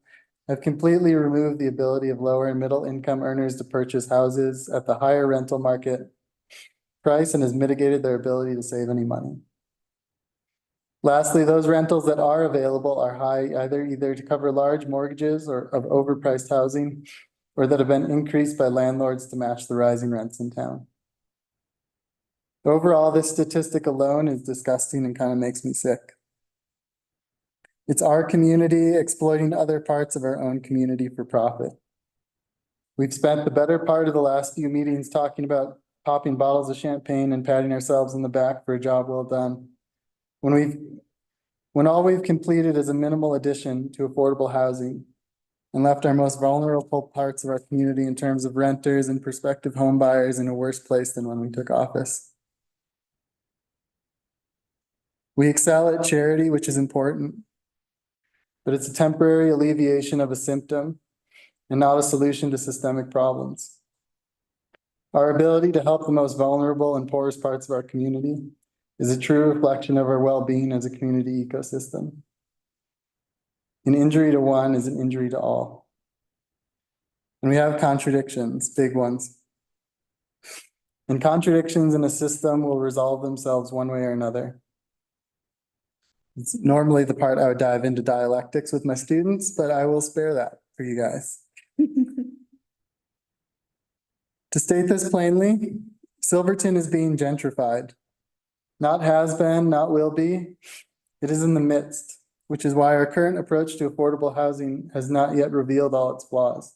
have completely removed the ability of lower and middle income earners to purchase houses at the higher rental market price and has mitigated their ability to save any money. Lastly, those rentals that are available are high either to cover large mortgages or of overpriced housing, or that have been increased by landlords to match the rising rents in town. Overall, this statistic alone is disgusting and kind of makes me sick. It's our community exploiting other parts of our own community for profit. We've spent the better part of the last few meetings talking about popping bottles of champagne and patting ourselves in the back for a job well done, when all we've completed is a minimal addition to affordable housing and left our most vulnerable parts of our community in terms of renters and prospective home buyers in a worse place than when we took office. We excel at charity, which is important, but it's a temporary alleviation of a symptom and not a solution to systemic problems. Our ability to help the most vulnerable and poorest parts of our community is a true reflection of our well-being as a community ecosystem. An injury to one is an injury to all. And we have contradictions, big ones. And contradictions in a system will resolve themselves one way or another. It's normally the part I would dive into dialectics with my students, but I will spare that for you guys. To state this plainly, Silverton is being gentrified. Not has been, not will be. It is in the midst, which is why our current approach to affordable housing has not yet revealed all its flaws.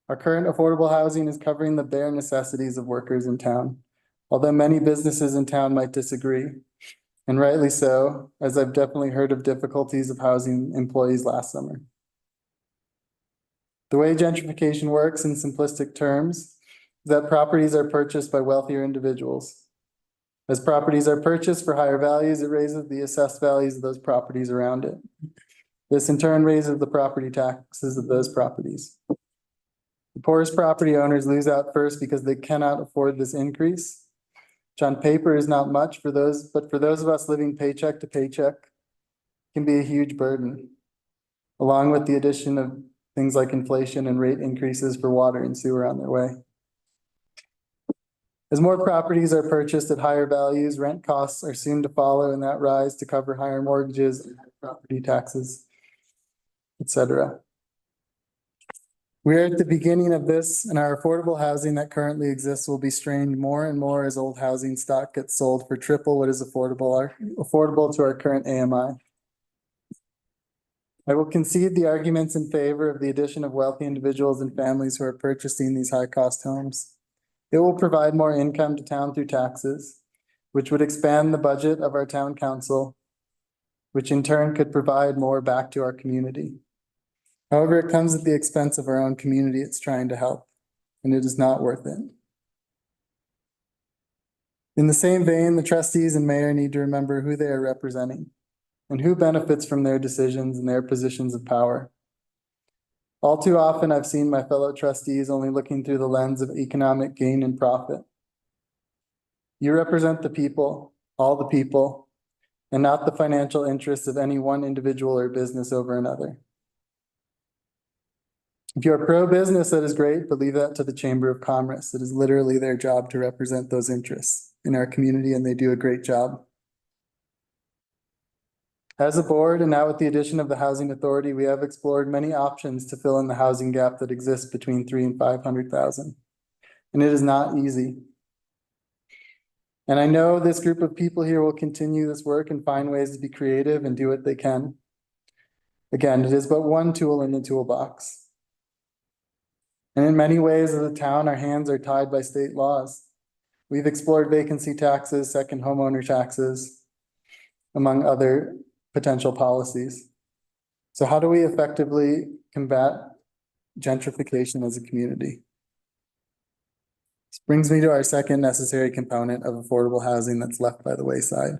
Our current affordable housing is covering the bare necessities of workers in town, although many businesses in town might disagree, and rightly so, as I've definitely heard of difficulties of housing employees last summer. The way gentrification works in simplistic terms is that properties are purchased by wealthier individuals. As properties are purchased for higher values, it raises the assessed values of those properties around it. This in turn raises the property taxes of those properties. The poorest property owners lose out first because they cannot afford this increase, which on paper is not much for those, but for those of us living paycheck to paycheck, can be a huge burden, along with the addition of things like inflation and rate increases for water and sewer on their way. As more properties are purchased at higher values, rent costs are soon to follow in that rise to cover higher mortgages, property taxes, etc. We're at the beginning of this, and our affordable housing that currently exists will be strained more and more as old housing stock gets sold for triple what is affordable to our current AMI. I will concede the arguments in favor of the addition of wealthy individuals and families who are purchasing these high-cost homes. It will provide more income to town through taxes, which would expand the budget of our town council, which in turn could provide more back to our community. However, it comes at the expense of our own community it's trying to help, and it is not worth it. In the same vein, the trustees and mayor need to remember who they are representing and who benefits from their decisions and their positions of power. All too often, I've seen my fellow trustees only looking through the lens of economic gain and profit. You represent the people, all the people, and not the financial interests of any one individual or business over another. If you're pro-business, that is great, but leave that to the Chamber of Commerce. It is literally their job to represent those interests in our community, and they do a great job. As a board, and now with the addition of the Housing Authority, we have explored many options to fill in the housing gap that exists between 300,000 and 500,000. And it is not easy. And I know this group of people here will continue this work and find ways to be creative and do what they can. Again, it is but one tool in the toolbox. And in many ways as a town, our hands are tied by state laws. We've explored vacancy taxes, second homeowner taxes, among other potential policies. So how do we effectively combat gentrification as a community? This brings me to our second necessary component of affordable housing that's left by the wayside.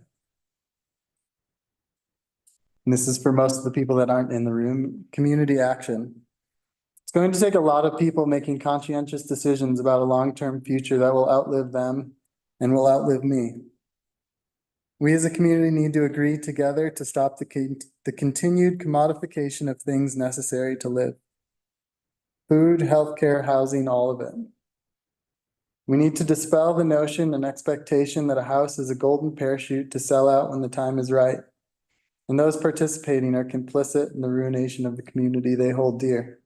And this is for most of the people that aren't in the room, community action. It's going to take a lot of people making conscientious decisions about a long-term future that will outlive them and will outlive me. We as a community need to agree together to stop the continued commodification of things necessary to live. Food, healthcare, housing, all of it. We need to dispel the notion and expectation that a house is a golden parachute to sell out when the time is right. And those participating are complicit in the ruination of the community they hold dear.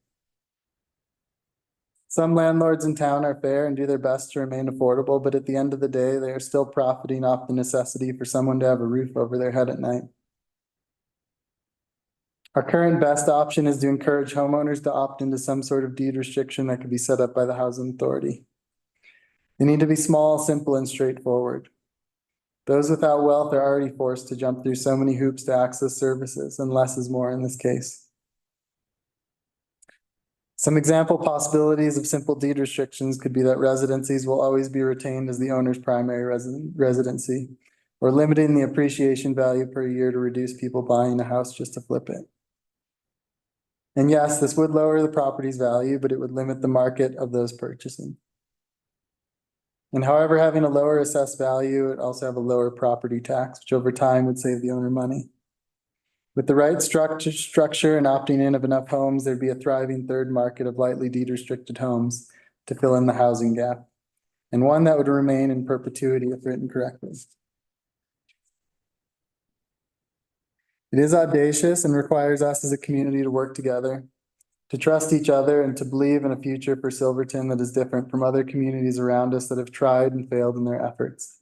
Some landlords in town are fair and do their best to remain affordable, but at the end of the day, they are still profiting off the necessity for someone to have a roof over their head at night. Our current best option is to encourage homeowners to opt into some sort of deed restriction that could be set up by the Housing Authority. They need to be small, simple, and straightforward. Those without wealth are already forced to jump through so many hoops to access services, and less is more in this case. Some example possibilities of simple deed restrictions could be that residencies will always be retained as the owner's primary residency, or limiting the appreciation value per year to reduce people buying a house just to flip it. And yes, this would lower the property's value, but it would limit the market of those purchasing. And however, having a lower assessed value, it also have a lower property tax, which over time would save the owner money. With the right structure and opting in of enough homes, there'd be a thriving third market of lightly deed restricted homes to fill in the housing gap, and one that would remain in perpetuity if written correctly. It is audacious and requires us as a community to work together, to trust each other, and to believe in a future for Silverton that is different from other communities around us that have tried and failed in their efforts.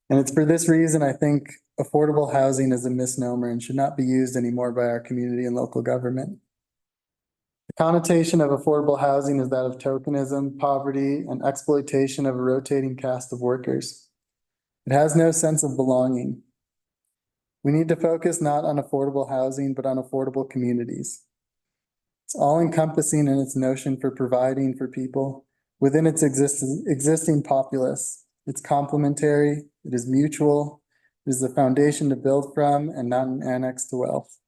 And it's for this reason I think affordable housing is a misnomer and should not be used anymore by our community and local government. The connotation of affordable housing is that of tokenism, poverty, and exploitation of a rotating cast of workers. It has no sense of belonging. We need to focus not on affordable housing, but on affordable communities. It's all-encompassing in its notion for providing for people within its existing populace. It's complementary, it is mutual, it is the foundation to build from and not an annex to wealth.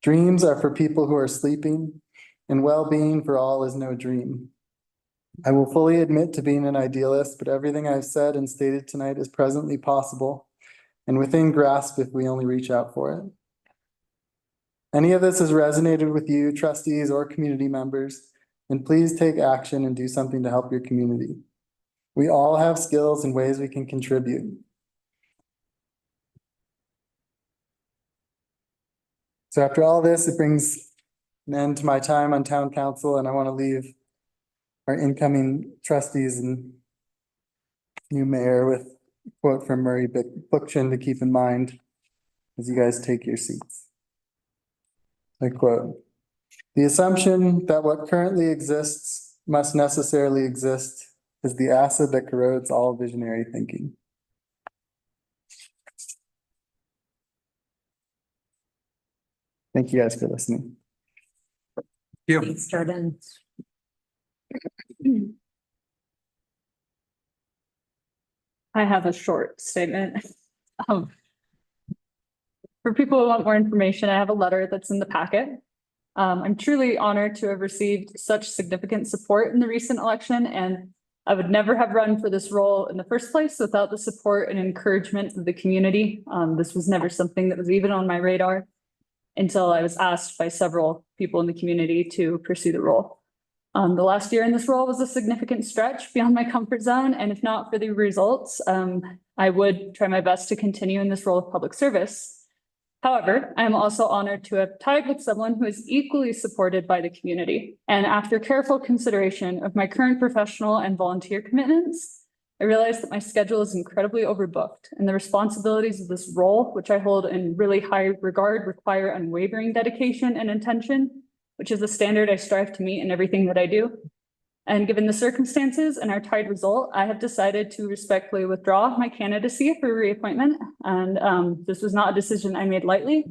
Dreams are for people who are sleeping, and well-being for all is no dream. I will fully admit to being an idealist, but everything I've said and stated tonight is presently possible and within grasp if we only reach out for it. Any of this has resonated with you, trustees or community members, then please take action and do something to help your community. We all have skills and ways we can contribute. So after all this, it brings an end to my time on town council, and I want to leave our incoming trustees and new mayor with a quote from Murray Bookchin to keep in mind as you guys take your seats. I quote, "The assumption that what currently exists must necessarily exist is the acid that corrodes all visionary thinking. Thank you guys for listening. Thanks, Jordan. I have a short statement. Um, For people who want more information, I have a letter that's in the packet. I'm truly honored to have received such significant support in the recent election, and I would never have run for this role in the first place without the support and encouragement of the community. This was never something that was even on my radar until I was asked by several people in the community to pursue the role. The last year in this role was a significant stretch beyond my comfort zone, and if not for the results, I would try my best to continue in this role of public service. However, I am also honored to have tied with someone who is equally supported by the community. And after careful consideration of my current professional and volunteer commitments, I realized that my schedule is incredibly overbooked, and the responsibilities of this role, which I hold in really high regard, require unwavering dedication and intention, which is a standard I strive to meet in everything that I do. And given the circumstances and our tied result, I have decided to respectfully withdraw my candidacy for reappointment. And this was not a decision I made lightly,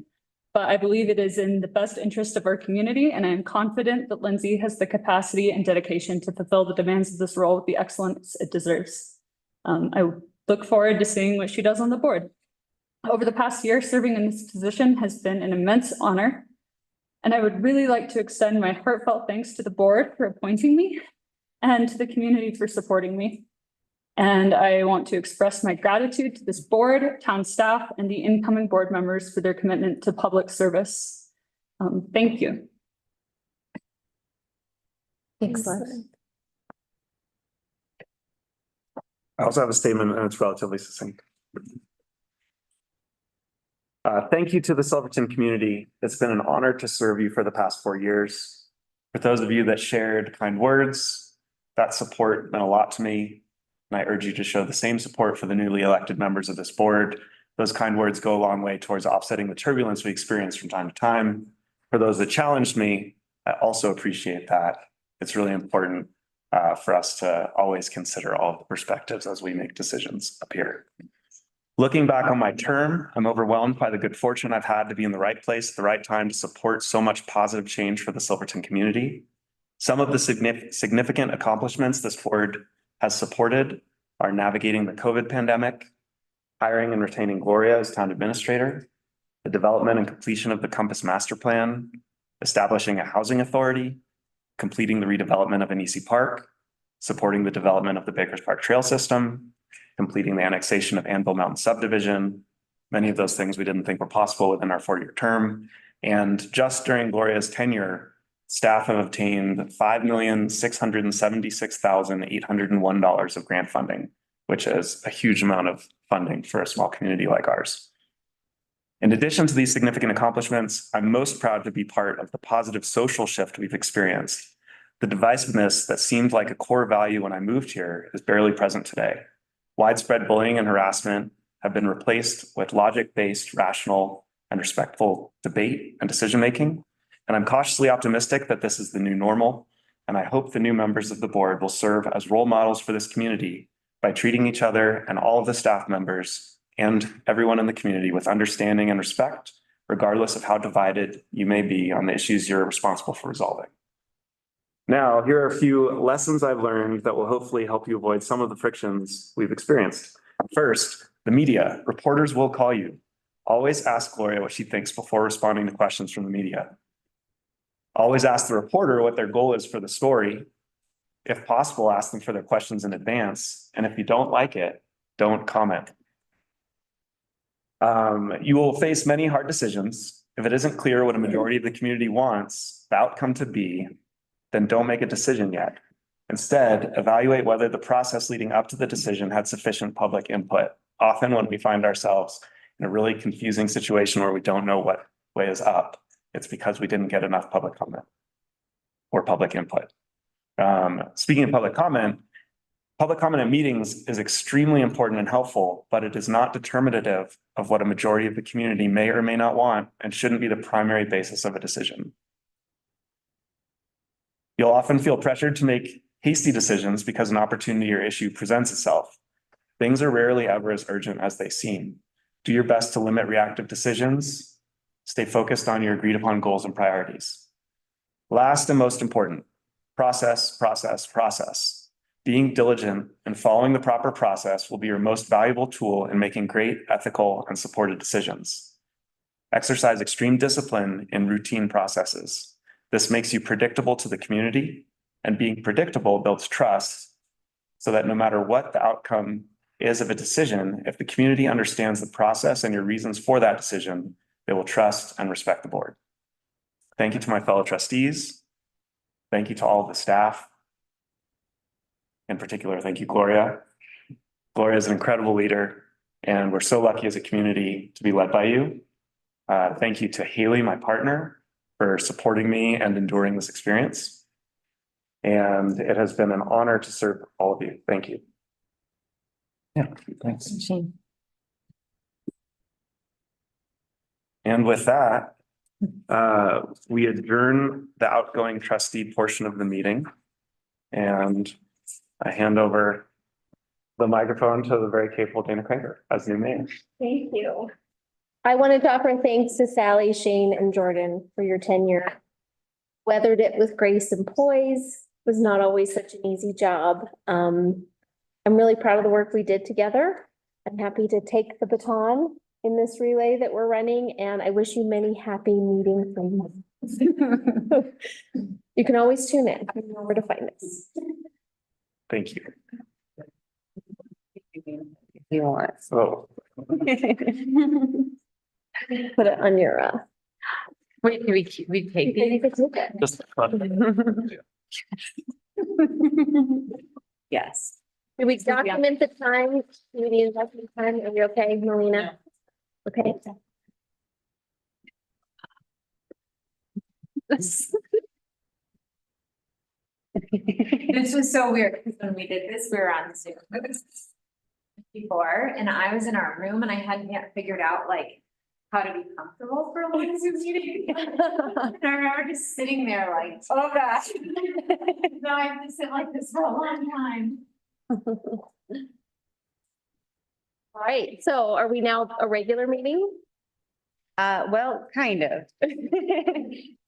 but I believe it is in the best interest of our community. And I am confident that Lindsay has the capacity and dedication to fulfill the demands of this role with the excellence it deserves. I look forward to seeing what she does on the board. Over the past year, serving in this position has been an immense honor. And I would really like to extend my heartfelt thanks to the board for appointing me and to the community for supporting me. And I want to express my gratitude to this board, town staff, and the incoming board members for their commitment to public service. Thank you. Thanks, Liz. I also have a statement and it's relatively succinct. Thank you to the Silverton community. It's been an honor to serve you for the past 4 years. For those of you that shared kind words, that support meant a lot to me. And I urge you to show the same support for the newly elected members of this board. Those kind words go a long way towards offsetting the turbulence we experience from time to time. For those that challenged me, I also appreciate that. It's really important for us to always consider all of the perspectives as we make decisions up here. Looking back on my term, I'm overwhelmed by the good fortune I've had to be in the right place at the right time to support so much positive change for the Silverton community. Some of the significant accomplishments this board has supported are navigating the COVID pandemic, hiring and retaining Gloria as town administrator, the development and completion of the Compass Master Plan, establishing a housing authority, completing the redevelopment of Anisi Park, supporting the development of the Bakers Park Trail System, completing the annexation of Anvil Mountain subdivision. Many of those things we didn't think were possible within our 4-year term. And just during Gloria's tenure, staff have obtained $5,676,801 of grant funding, which is a huge amount of funding for a small community like ours. In addition to these significant accomplishments, I'm most proud to be part of the positive social shift we've experienced. The divisiveness that seemed like a core value when I moved here is barely present today. Widespread bullying and harassment have been replaced with logic-based, rational, and respectful debate and decision-making. And I'm cautiously optimistic that this is the new normal. And I hope the new members of the board will serve as role models for this community by treating each other and all of the staff members and everyone in the community with understanding and respect, regardless of how divided you may be on the issues you're responsible for resolving. Now, here are a few lessons I've learned that will hopefully help you avoid some of the frictions we've experienced. First, the media. Reporters will call you. Always ask Gloria what she thinks before responding to questions from the media. Always ask the reporter what their goal is for the story. If possible, ask them for their questions in advance. And if you don't like it, don't comment. You will face many hard decisions. If it isn't clear what a majority of the community wants the outcome to be, then don't make a decision yet. Instead, evaluate whether the process leading up to the decision had sufficient public input. Often when we find ourselves in a really confusing situation where we don't know what way is up, it's because we didn't get enough public comment or public input. Speaking of public comment at meetings is extremely important and helpful, but it is not determinative of what a majority of the community may or may not want and shouldn't be the primary basis of a decision. You'll often feel pressured to make hasty decisions because an opportunity or issue presents itself. Things are rarely ever as urgent as they seem. Do your best to limit reactive decisions. Stay focused on your agreed upon goals and priorities. Last and most important, process, process, process. Being diligent and following the proper process will be your most valuable tool in making great, ethical, and supported decisions. Exercise extreme discipline in routine processes. This makes you predictable to the community, and being predictable builds trust so that no matter what the outcome is of a decision, if the community understands the process and your reasons for that decision, they will trust and respect the board. Thank you to my fellow trustees. Thank you to all of the staff. In particular, thank you, Gloria. Gloria is an incredible leader, and we're so lucky as a community to be led by you. Thank you to Haley, my partner, for supporting me and enduring this experience. And it has been an honor to serve all of you. Thank you. Yeah, thanks. And with that, we adjourn the outgoing trustee portion of the meeting. And I hand over the microphone to the very capable Dana Kranker as new mayor. Thank you. I wanted to offer thanks to Sally, Shane, and Jordan for your tenure. Weathered it with grace and poise, was not always such an easy job. I'm really proud of the work we did together. I'm happy to take the baton in this relay that we're running, and I wish you many happy meetings. You can always tune in. You know where to find us. Thank you. You want. So. Put it on your, Wait, we take these? Just Yes. Do we document the time? Do we need to document the time? Are you okay, Melina? Okay. This was so weird because when we did this, we were on Zoom before, and I was in our room and I hadn't yet figured out like how to be comfortable for a long Zoom meeting. And I remember just sitting there like, oh gosh. Now I have to sit like this for a long time. All right, so are we now a regular meeting? Well, kind of.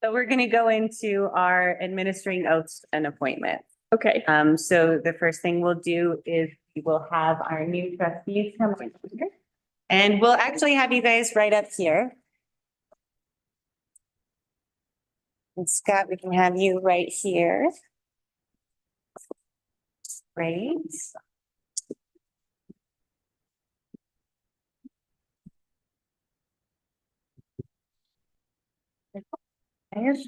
So we're gonna go into our administering oaths and appointments. Okay. So the first thing we'll do is we will have our new trustees come over here. And we'll actually have you guys right up here. And Scott, we can have you right here. Great. There's.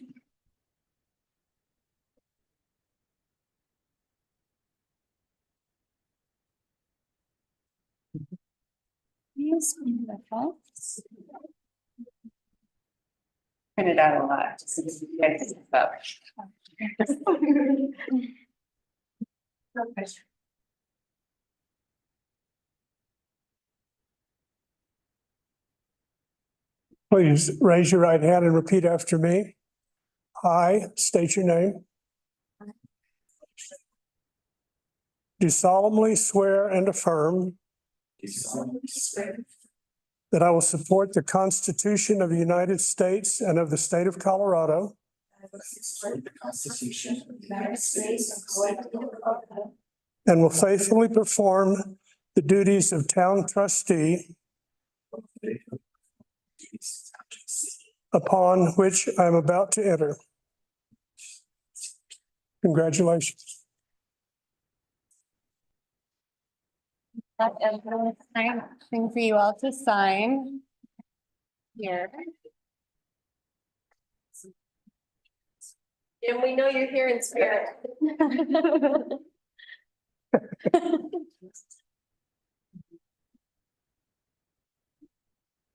Yes, wonderful. Print it out a lot. Just so you guys can think about it. Please raise your right hand and repeat after me. I state your name. Do solemnly swear and affirm that I will support the Constitution of the United States and of the state of Colorado. And will faithfully perform the duties of town trustee upon which I am about to enter. Congratulations. Thing for you all to sign. Here. Jim, we know you're here in spirit.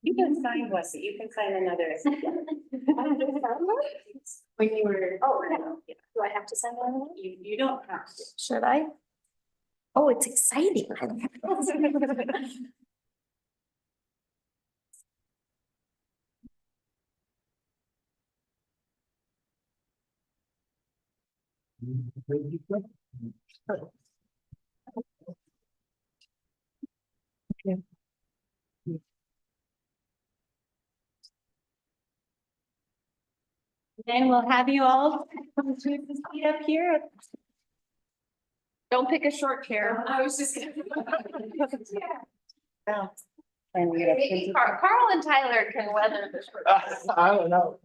You can sign Wesley, you can sign another. When you were. Oh, do I have to send one? You don't have to. Should I? Oh, it's exciting. Then we'll have you all come to the seat up here. Don't pick a short chair. I was just gonna. Maybe Carl and Tyler can weather the short. I don't know.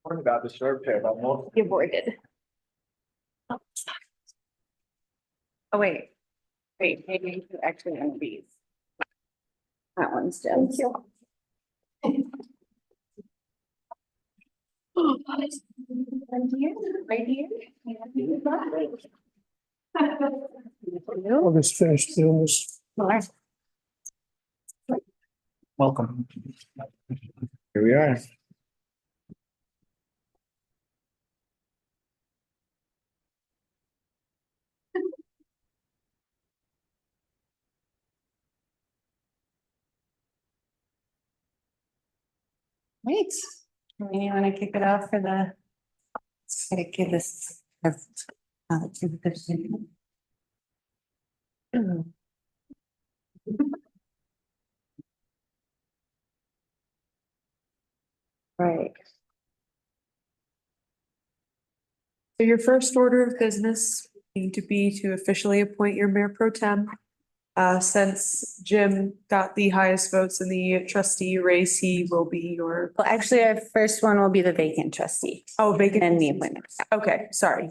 What about the short pair, but more. You avoided. Oh, wait. Wait, maybe you actually want these. That one's Jim's. Right here. I'll just finish doing this. Welcome. Here we are. Wait, you want to kick it off for the? Gotta give this. Right. So your first order of business need to be to officially appoint your mayor pro tem. Since Jim got the highest votes in the trustee race, he will be your, Well, actually, our first one will be the vacant trustee vacant. and the appointment. Okay, sorry.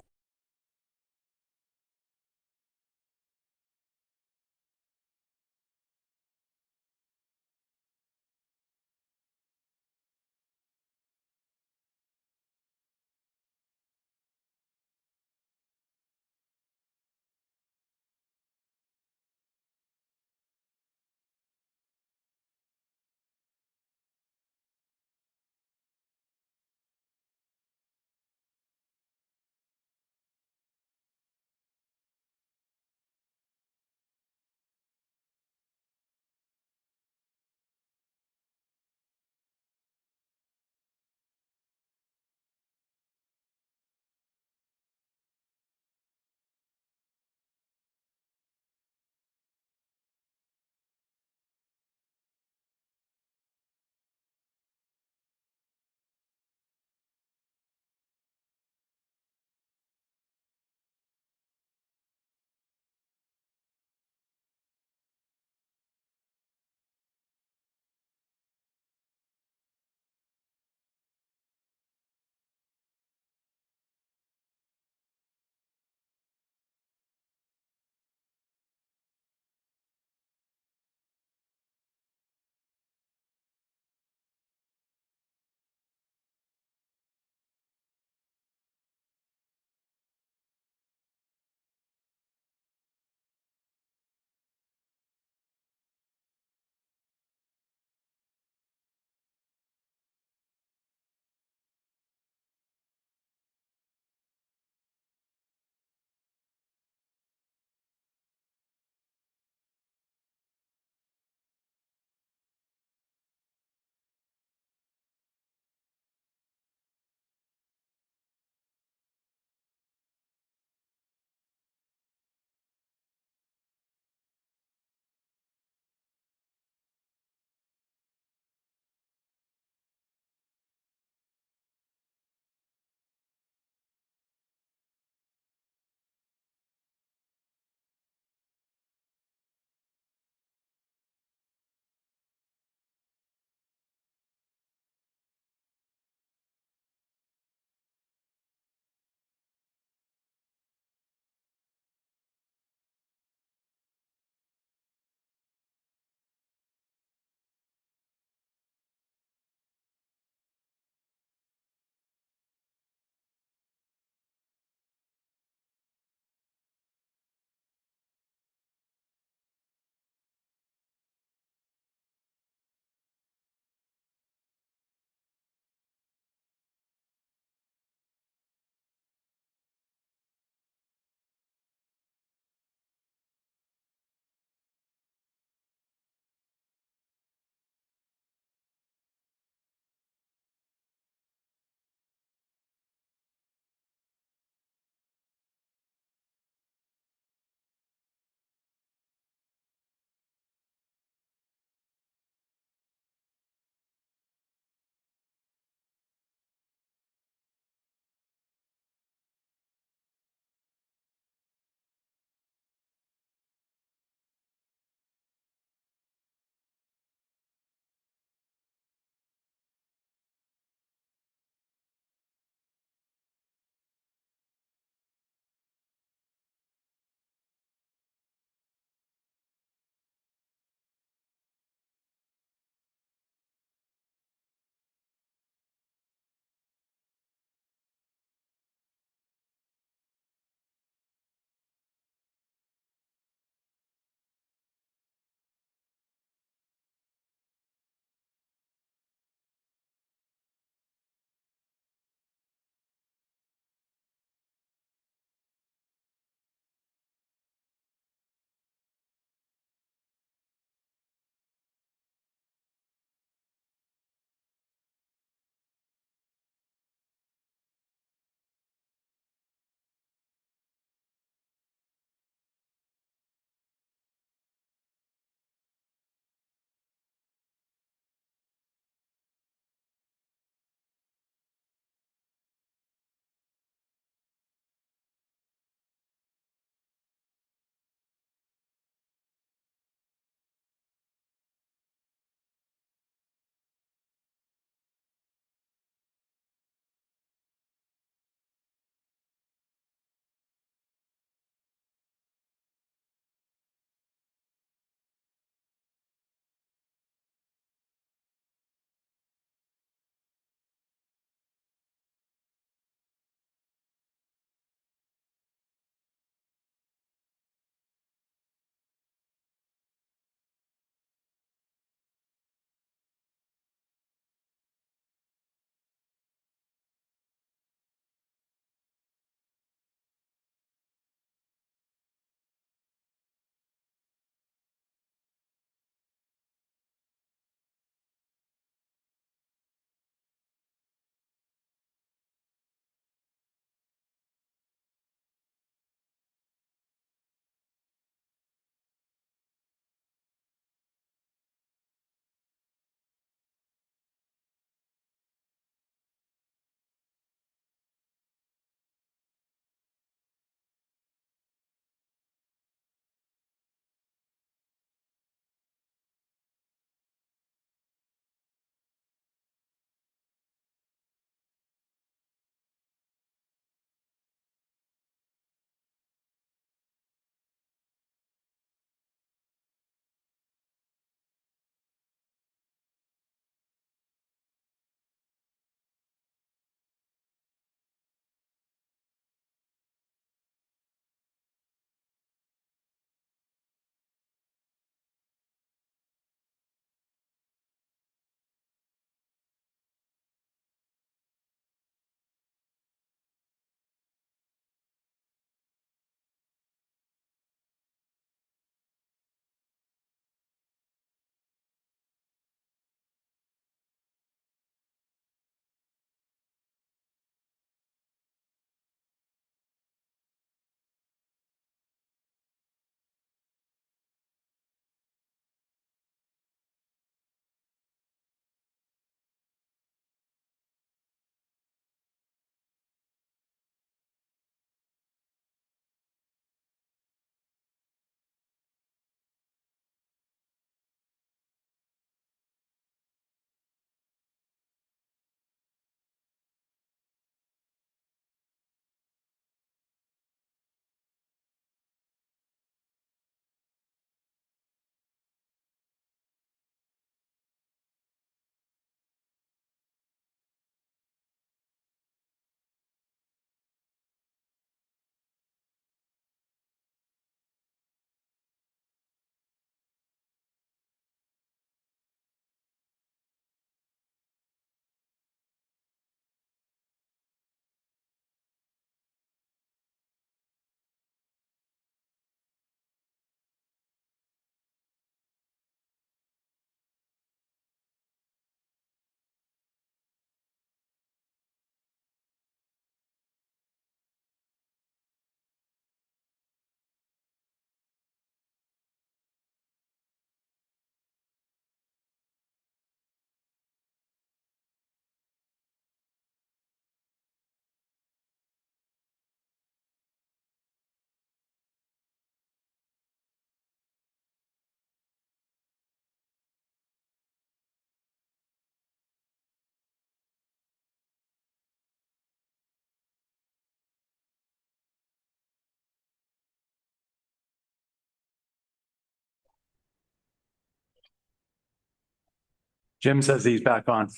Jim says he's back on.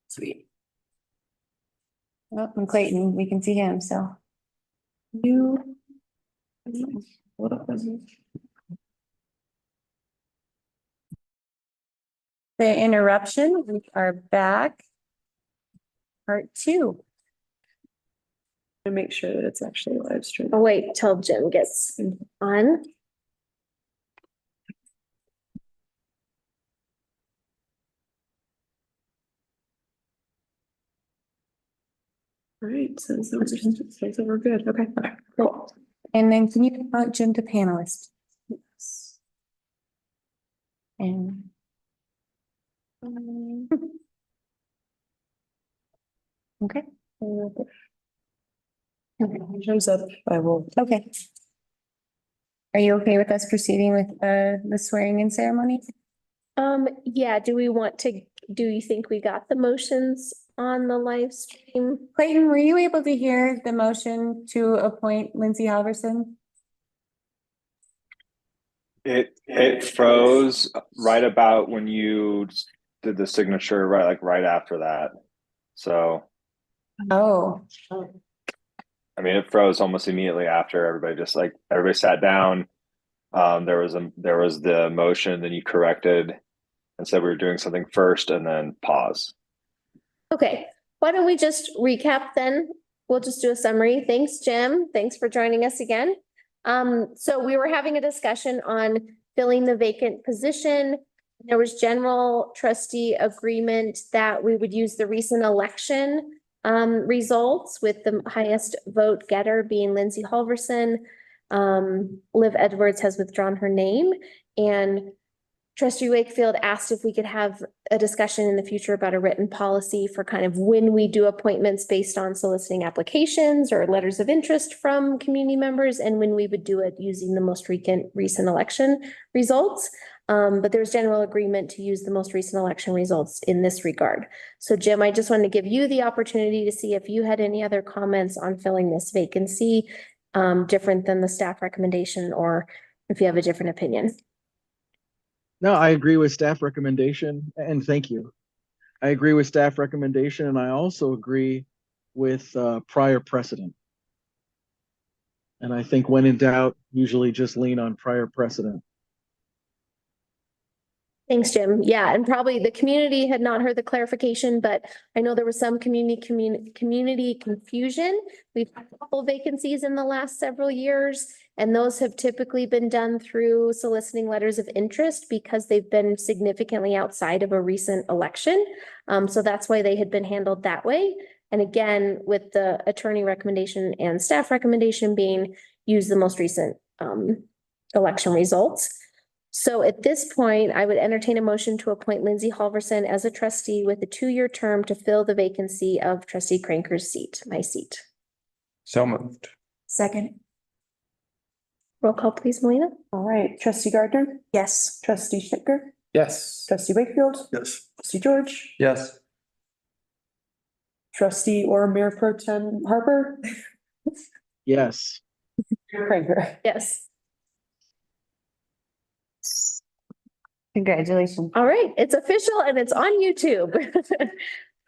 Sweet. Well, and Clayton, we can see him, so. You. What up, isn't it? The interruption, we are back. Part 2. And make sure that it's actually live stream. I'll wait till Jim gets on. All right, so we're good. Okay, cool. And then can you promote Jim to panelist? And. Okay. Jim's up. I will. Okay. Are you okay with us proceeding with the swearing in ceremony? Yeah, do you think we got the motions on the live stream? Clayton, were you able to hear the motion to appoint Lindsay Halverson? It froze right about when you did the signature, right after that. So Oh. I mean, it froze almost immediately after. Everybody sat down. There was the motion, then you corrected and said we were doing something first, and then pause. Okay, why don't we just recap then? We'll just do a summary. Thanks, Jim. Thanks for joining us again. So we were having a discussion on filling the vacant position. There was general trustee agreement that we would use the recent election results, with the highest vote getter being Lindsay Halverson. Liv Edwards has withdrawn her name, and Trustee Wakefield asked if we could have a discussion in the future about a written policy for kind of when we do appointments based on soliciting applications or letters of interest from community members, and when we would do it using the most recent election results. But there's general agreement to use the most recent election results in this regard. So Jim, I just wanted to give you the opportunity to see if you had any other comments on filling this vacancy, different than the staff recommendation, or if you have a different opinion. No, I agree with staff recommendation, and thank you. I agree with staff recommendation, and I also agree with prior precedent. And I think when in doubt, usually just lean on prior precedent. Thanks, Jim. Yeah, and probably the community had not heard the clarification, but I know there was some community confusion. We've had a couple vacancies in the last several years, and those have typically been done through soliciting letters of interest because they've been significantly outside of a recent election. So that's why they had been handled that way. And again, with the attorney recommendation and staff recommendation being use the most recent election results. So at this point, I would entertain a motion to appoint Lindsay Halverson as a trustee with a 2-year term to fill the vacancy of trustee Cranker's seat, my seat. So moved. Second. Roll call, please, Melina. All right, trustee Gardner, Yes. trustee Schicker, Yes. trustee Wakefield, Yes. trustee George, Yes. trustee or Mayor Pro Tem Harper, Yes. Mayor Cranker. Yes. Congratulations. All right, it's official and it's on YouTube.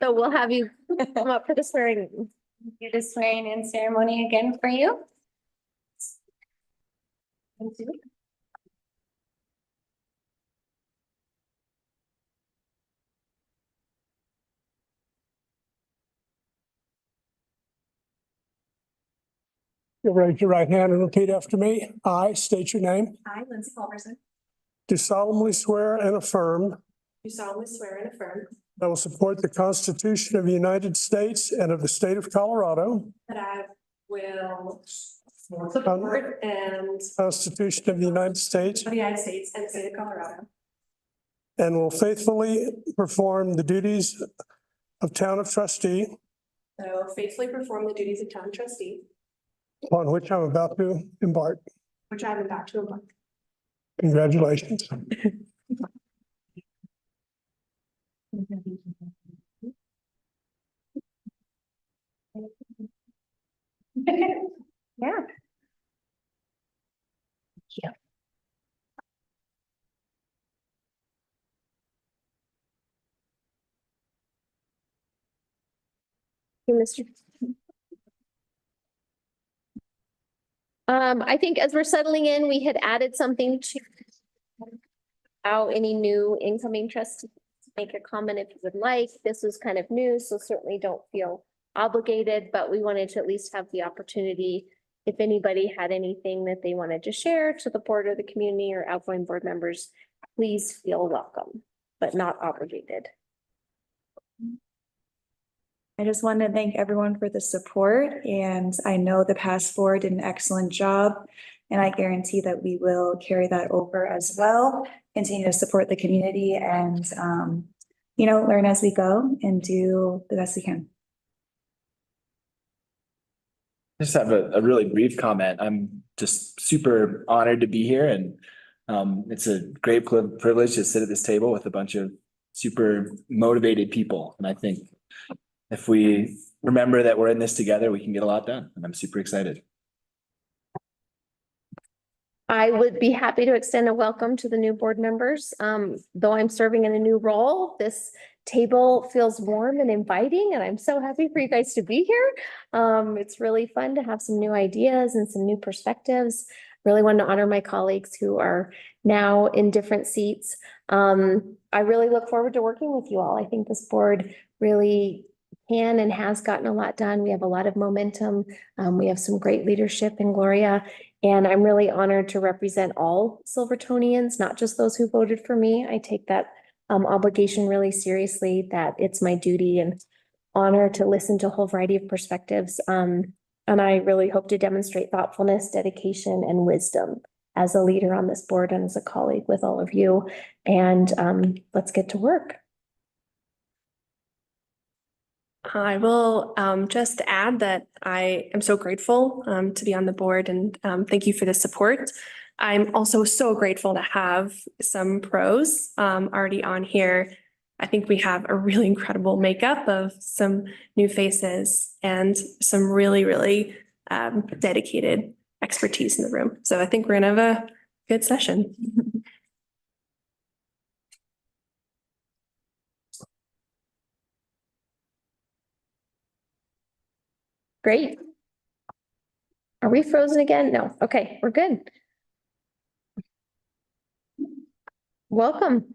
So we'll have you come up for the swearing. Do the swearing in ceremony again for you. Thank you. You'll raise your right hand and repeat after me. I state your name. I, Lindsay Culberson, Do solemnly swear and affirm do solemnly swear and affirm that I will support the Constitution of the United States and of the state of Colorado, that I will support and Constitution of the United States, of the United States and the state of Colorado, and will faithfully perform the duties of Town of Trustee so faithfully perform the duties of town trustee, upon which I'm about to embark. which I am about to embark. Congratulations. Yeah. Mr. I think as we're settling in, we had added something to any new incoming trustees to make a comment if you would like. This was kind of new, so certainly don't feel obligated, but we wanted to at least have the opportunity if anybody had anything that they wanted to share to the board or the community or outgoing board members, please feel welcome, but not obligated. I just want to thank everyone for the support, and I know the past board did an excellent job. And I guarantee that we will carry that over as well, continue to support the community and, learn as we go and do the best we can. I just have a really brief comment. I'm just super honored to be here, and it's a great privilege to sit at this table with a bunch of super motivated people. And I think if we remember that we're in this together, we can get a lot done, and I'm super excited. I would be happy to extend a welcome to the new board members. Though I'm serving in a new role, this table feels warm and inviting, and I'm so happy for you guys to be here. It's really fun to have some new ideas and some new perspectives. Really want to honor my colleagues who are now in different seats. I really look forward to working with you all. I think this board really can and has gotten a lot done. We have a lot of momentum. We have some great leadership in Gloria, and I'm really honored to represent all Silvertonians, not just those who voted for me. I take that obligation really seriously, that it's my duty and honor to listen to a whole variety of perspectives. And I really hope to demonstrate thoughtfulness, dedication, and wisdom as a leader on this board and as a colleague with all of you. And let's get to work. I will just add that I am so grateful to be on the board, and thank you for the support. I'm also so grateful to have some pros already on here. I think we have a really incredible makeup of some new faces and some really, really dedicated expertise in the room. So I think we're gonna have a good session. Great. Are we frozen again? No. Okay, we're good. Welcome.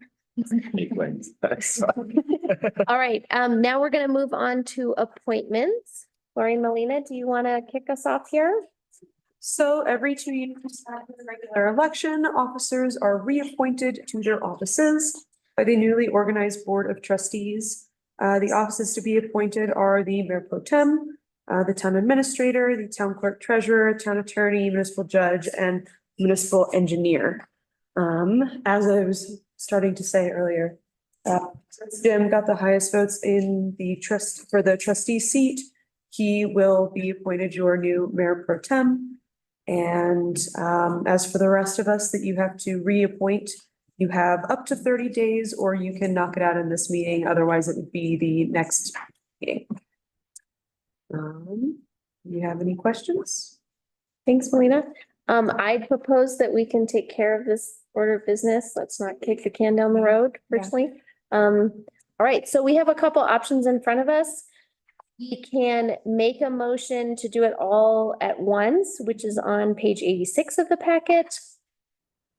All right, now we're going to move on to appointments. Lori and Melina, do you want to kick us off here? So every 2 years after the regular election, officers are reappointed to their offices by the newly organized Board of Trustees. The offices to be appointed are the Mayor Pro Tem, the Town Administrator, the Town Clerk Treasurer, Town Attorney, Municipal Judge, and Municipal Engineer. As I was starting to say earlier, Jim got the highest votes in the trustee seat. He will be appointed your new Mayor Pro Tem. And as for the rest of us that you have to reappoint, you have up to 30 days, or you can knock it out in this meeting. Otherwise, it would be the next meeting. Do you have any questions? Thanks, Melina. I propose that we can take care of this order of business. Let's not kick the can down the road personally. All right, so we have a couple options in front of us. We can make a motion to do it all at once, which is on page 86 of the packet.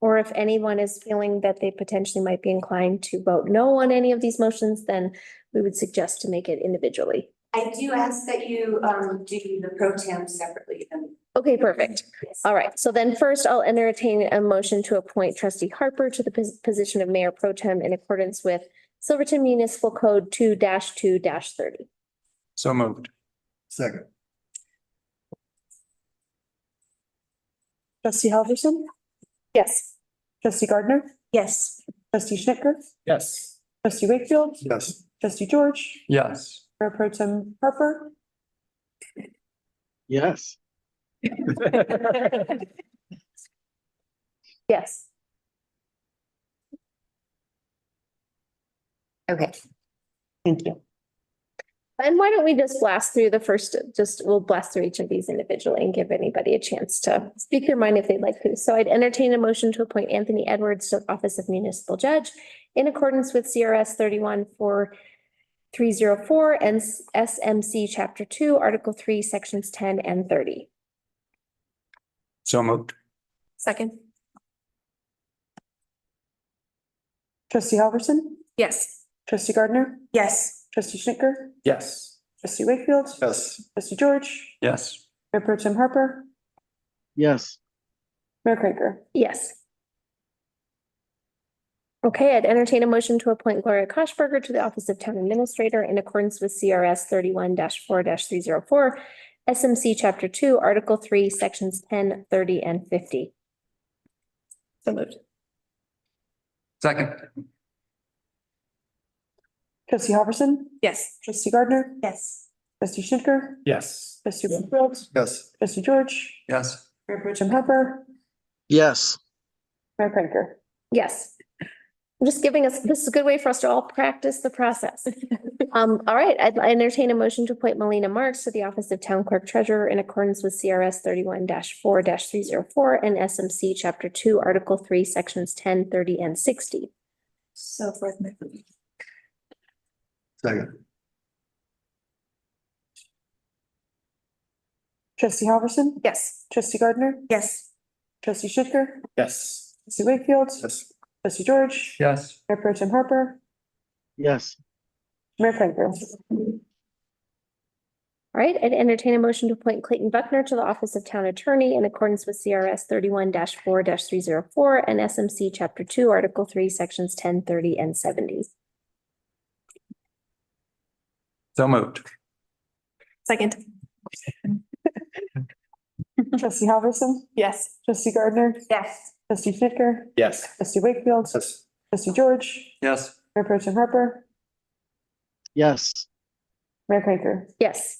Or if anyone is feeling that they potentially might be inclined to vote no on any of these motions, then we would suggest to make it individually. I do ask that you do the pro tem separately then. Okay, perfect. All right, so then first I'll entertain a motion to appoint trustee Harper to the position of Mayor Pro Tem in accordance with Silverton Municipal Code 2-2-30. So moved. Second. Trustee Halverson? Yes. Trustee Gardner? Yes. Trustee Schnittker? Yes. Trustee Wakefield? Yes. Trustee George? Yes. Mayor Pro Tem Harper? Yes. Yes. Okay. Thank you. And why don't we just blast through the first, we'll blast through each of these individually and give anybody a chance to speak their mind if they'd like to. So I'd entertain a motion to appoint Anthony Edwards to the Office of Municipal Judge in accordance with CRS 31 for 304 and SMC Chapter 2, Article 3, Sections 10 and 30. So moved. Second. Trustee Halverson? Yes. Trustee Gardner? Yes. Trustee Schnitger? Yes. Trustee Wakefield? Yes. Trustee George? Yes. Mayor Pro Tem Harper? Yes. Mayor Cranker? Yes. Okay, I'd entertain a motion to appoint Gloria Koschberger to the Office of Town Administrator in accordance with CRS 31-4-304, SMC Chapter 2, Article 3, Sections 10, 30, and 50. So moved. Second. Trustee Halverson? Yes. Trustee Gardner? Yes. Trustee Schnitger? Yes. Trustee Wakefield? Yes. Trustee George? Yes. Mayor Pro Tem Harper? Yes. Mayor Cranker? Yes. Just giving us, this is a good way for us to all practice the process. All right, I'd entertain a motion to appoint Melina Marks to the Office of Town Clerk Treasurer in accordance with CRS 31-4-304 and SMC Chapter 2, Article 3, Sections 10, 30, and 60. So forth. Second. Trustee Halverson? Yes. Trustee Gardner? Yes. Trustee Schnitger? Yes. Trustee Wakefield? Yes. Trustee George? Yes. Mayor Pro Tem Harper? Yes. Mayor Cranker? All right, I'd entertain a motion to appoint Clayton Buckner to the Office of Town Attorney in accordance with CRS 31-4-304 and SMC Chapter 2, Article 3, Sections 10, 30, and 70. So moved. Second. Trustee Halverson? Yes. Trustee Gardner? Yes. Trustee Schnitger? Yes. Trustee Wakefield? Yes. Trustee George? Yes. Mayor Pro Tem Harper? Yes. Mayor Cranker? Yes.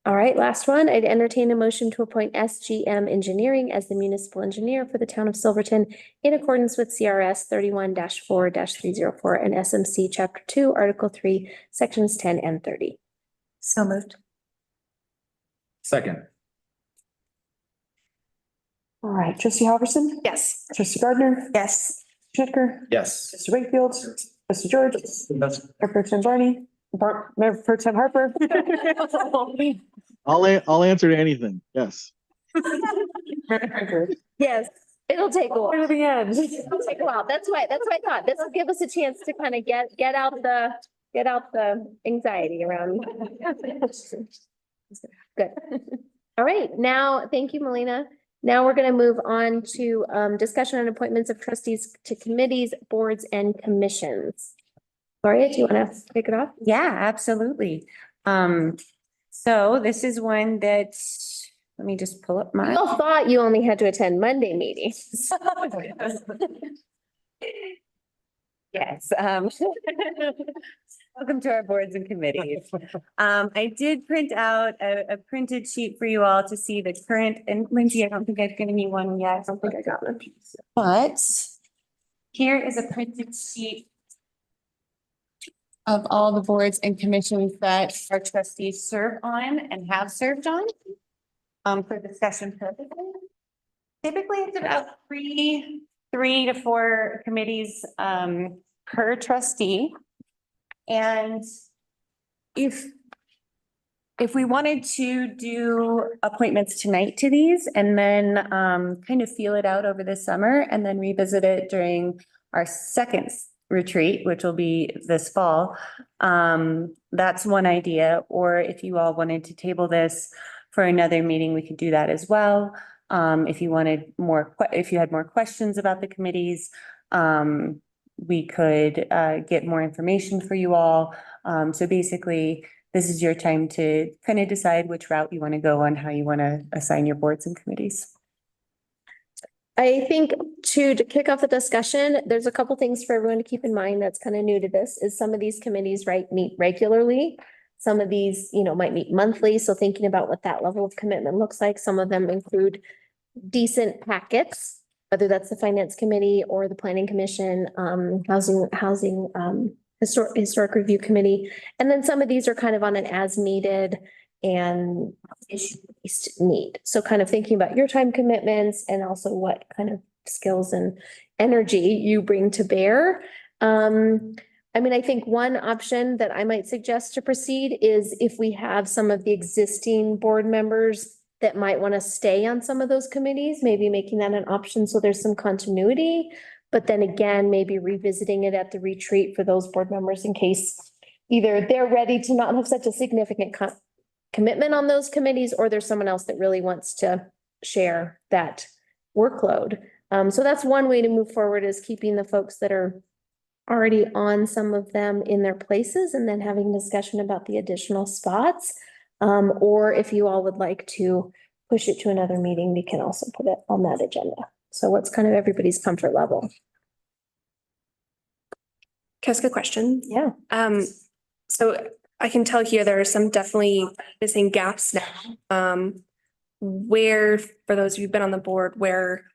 All right, last one. I'd entertain a motion to appoint SGM Engineering as the municipal engineer for the town of Silverton in accordance with CRS 31-4-304 and SMC Chapter 2, Article 3, Sections 10 and 30. So moved. Second. All right, Trustee Halverson? Yes. Trustee Gardner? Yes. Schnitger? Yes. Trustee Wakefield? Trustee George? Yes. Mayor Pro Tem Mayor Pro Tem Harper? I'll answer to anything. Yes. Mayor Cranker? Yes, it'll take a while. To the end. It'll take a while. That's why I thought this will give us a chance to kind of get out the anxiety around. Good. All right, now, thank you, Melina. Now we're going to move on to discussion on appointments of trustees to committees, boards, and commissions. Gloria, do you want to kick it off? Yeah, absolutely. So this is one that, let me just pull up I my. all thought you only had to attend Monday meetings. Yes, welcome to our boards and committees. I did print out a printed sheet for you all to see the current, and Lindsay, I don't think I've given you one yet. I don't think I got one. But here is a printed sheet of all the boards and commissions that our trustees serve on and have served on for discussion purposes. Typically, it's about three to four committees per trustee. And if we wanted to do appointments tonight to these and then kind of feel it out over the summer and then revisit it during our second retreat, which will be this fall, that's one idea. Or if you all wanted to table this for another meeting, we could do that as well. If you wanted more, if you had more questions about the committees, we could get more information for you all. So basically, this is your time to kind of decide which route you want to go on how you want to assign your boards and committees. I think to kick off the discussion, there's a couple things for everyone to keep in mind that's kind of new to this, is some of these committees, meet regularly. Some of these, might meet monthly. So thinking about what that level of commitment looks like. Some of them include decent packets, whether that's the finance committee or the planning commission, historic review committee. And then some of these are kind of on an as needed and issue-based need. So kind of thinking about your time commitments and also what kind of skills and energy you bring to bear. I mean, I think one option that I might suggest to proceed is if we have some of the existing board members that might want to stay on some of those committees, maybe making that an option so there's some continuity. But then again, maybe revisiting it at the retreat for those board members in case either they're ready to not have such a significant commitment on those committees, or there's someone else that really wants to share that workload. So that's one way to move forward, is keeping the folks that are already on some of them in their places and then having discussion about the additional spots. Or if you all would like to push it to another meeting, we can also put it on that agenda. So what's kind of everybody's comfort level? Can I ask a question? Yeah. So I can tell here there are some definitely missing gaps now. Where, for those of you who've been on the board, where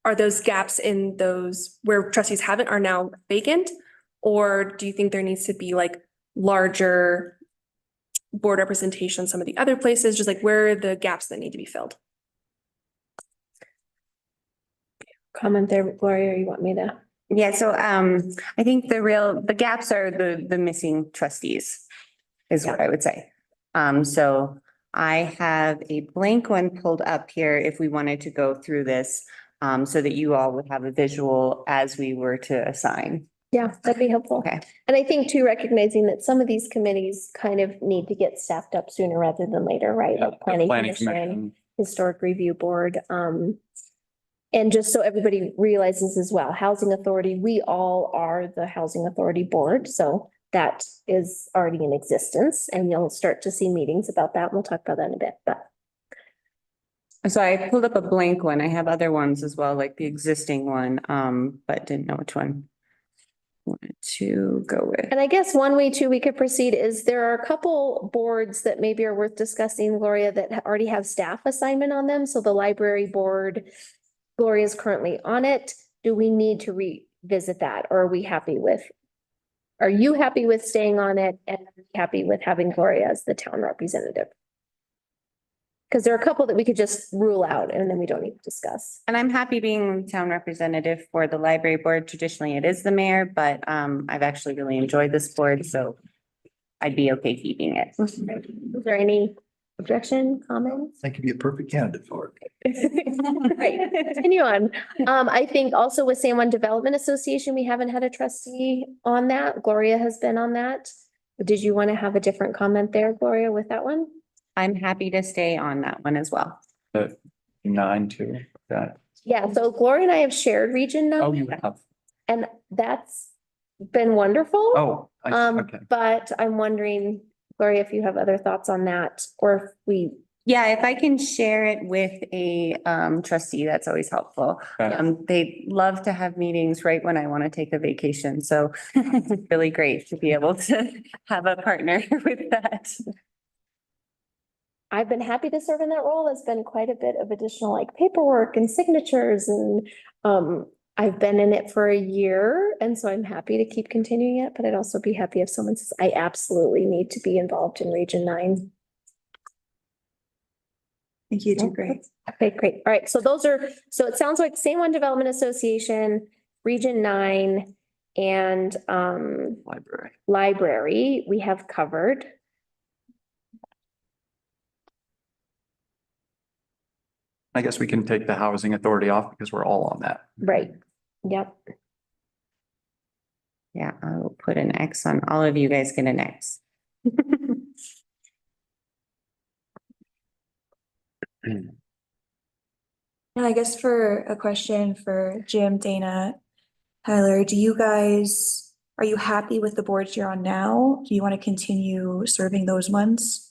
are those gaps in those where trustees haven't are now vacant? Or do you think there needs to be like larger board representation in some of the other places? Just like where are the gaps that need to be filled? Comment there, Gloria, or you want me to? Yeah, so I think the gaps are the missing trustees is what I would say. So I have a blank one pulled up here if we wanted to go through this, so that you all would have a visual as we were to assign. Yeah, that'd be helpful. Okay. And I think too, recognizing that some of these committees kind of need to get staffed up sooner rather than later, right? Like planning commission, historic review board, and just so everybody realizes as well, housing authority, we all are the housing authority board. So that is already in existence, and you'll start to see meetings about that. We'll talk about that in a bit, but. So I pulled up a blank one. I have other ones as well, like the existing one, but didn't know which one I wanted to go with. And I guess one way too we could proceed is there are a couple boards that maybe are worth discussing, Gloria, that already have staff assignment on them. So the library board, Gloria is currently on it. Do we need to revisit that, or are we happy with? Are you happy with staying on it and happy with having Gloria as the town representative? Because there are a couple that we could just rule out and then we don't need to discuss. And I'm happy being town representative for the library board. Traditionally, it is the mayor, but I've actually really enjoyed this board, so I'd be okay keeping it. Is there any objection, comments? I could be a perfect candidate for it. Right, continue on. I think also with San Juan Development Association, we haven't had a trustee on that. Gloria has been on that. Did you want to have a different comment there, Gloria, with that one? I'm happy to stay on that one as well. 9 too, that. Yeah, so Gloria and I have shared region now. Oh, you have. And that's been wonderful. Oh, okay. But I'm wondering, Gloria, if you have other thoughts on that, or if we. Yeah, if I can share it with a trustee, that's always helpful. Okay. They love to have meetings right when I want to take a vacation, so it's really great to be able to have a partner with that. I've been happy to serve in that role. It's been quite a bit of additional like paperwork and signatures, and I've been in it for a year, and so I'm happy to keep continuing it, but I'd also be happy if someone says, I absolutely need to be involved in Region 9. I think you do great. Okay, great. All right, so so it sounds like San Juan Development Association, Region 9, and library we have covered. I guess we can take the housing authority off because we're all on that. Right, yep. Yeah, I'll put an X on all of you guys. Get an X. And I guess for a question for Jim, Dana, Tyler, are you happy with the boards you're on now? Do you want to continue serving those ones?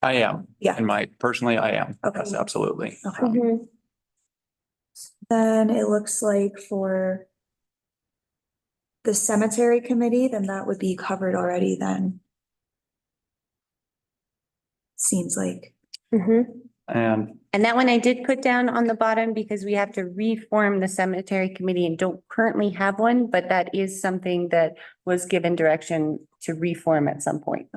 I am. Yeah. Personally, I am. Okay. Yes, absolutely. Okay. Then it looks like for the cemetery committee, then that would be covered already then. Seems like. And that one I did put down on the bottom because we have to reform the cemetery committee and don't currently have one, but that is something that was given direction to reform at some point.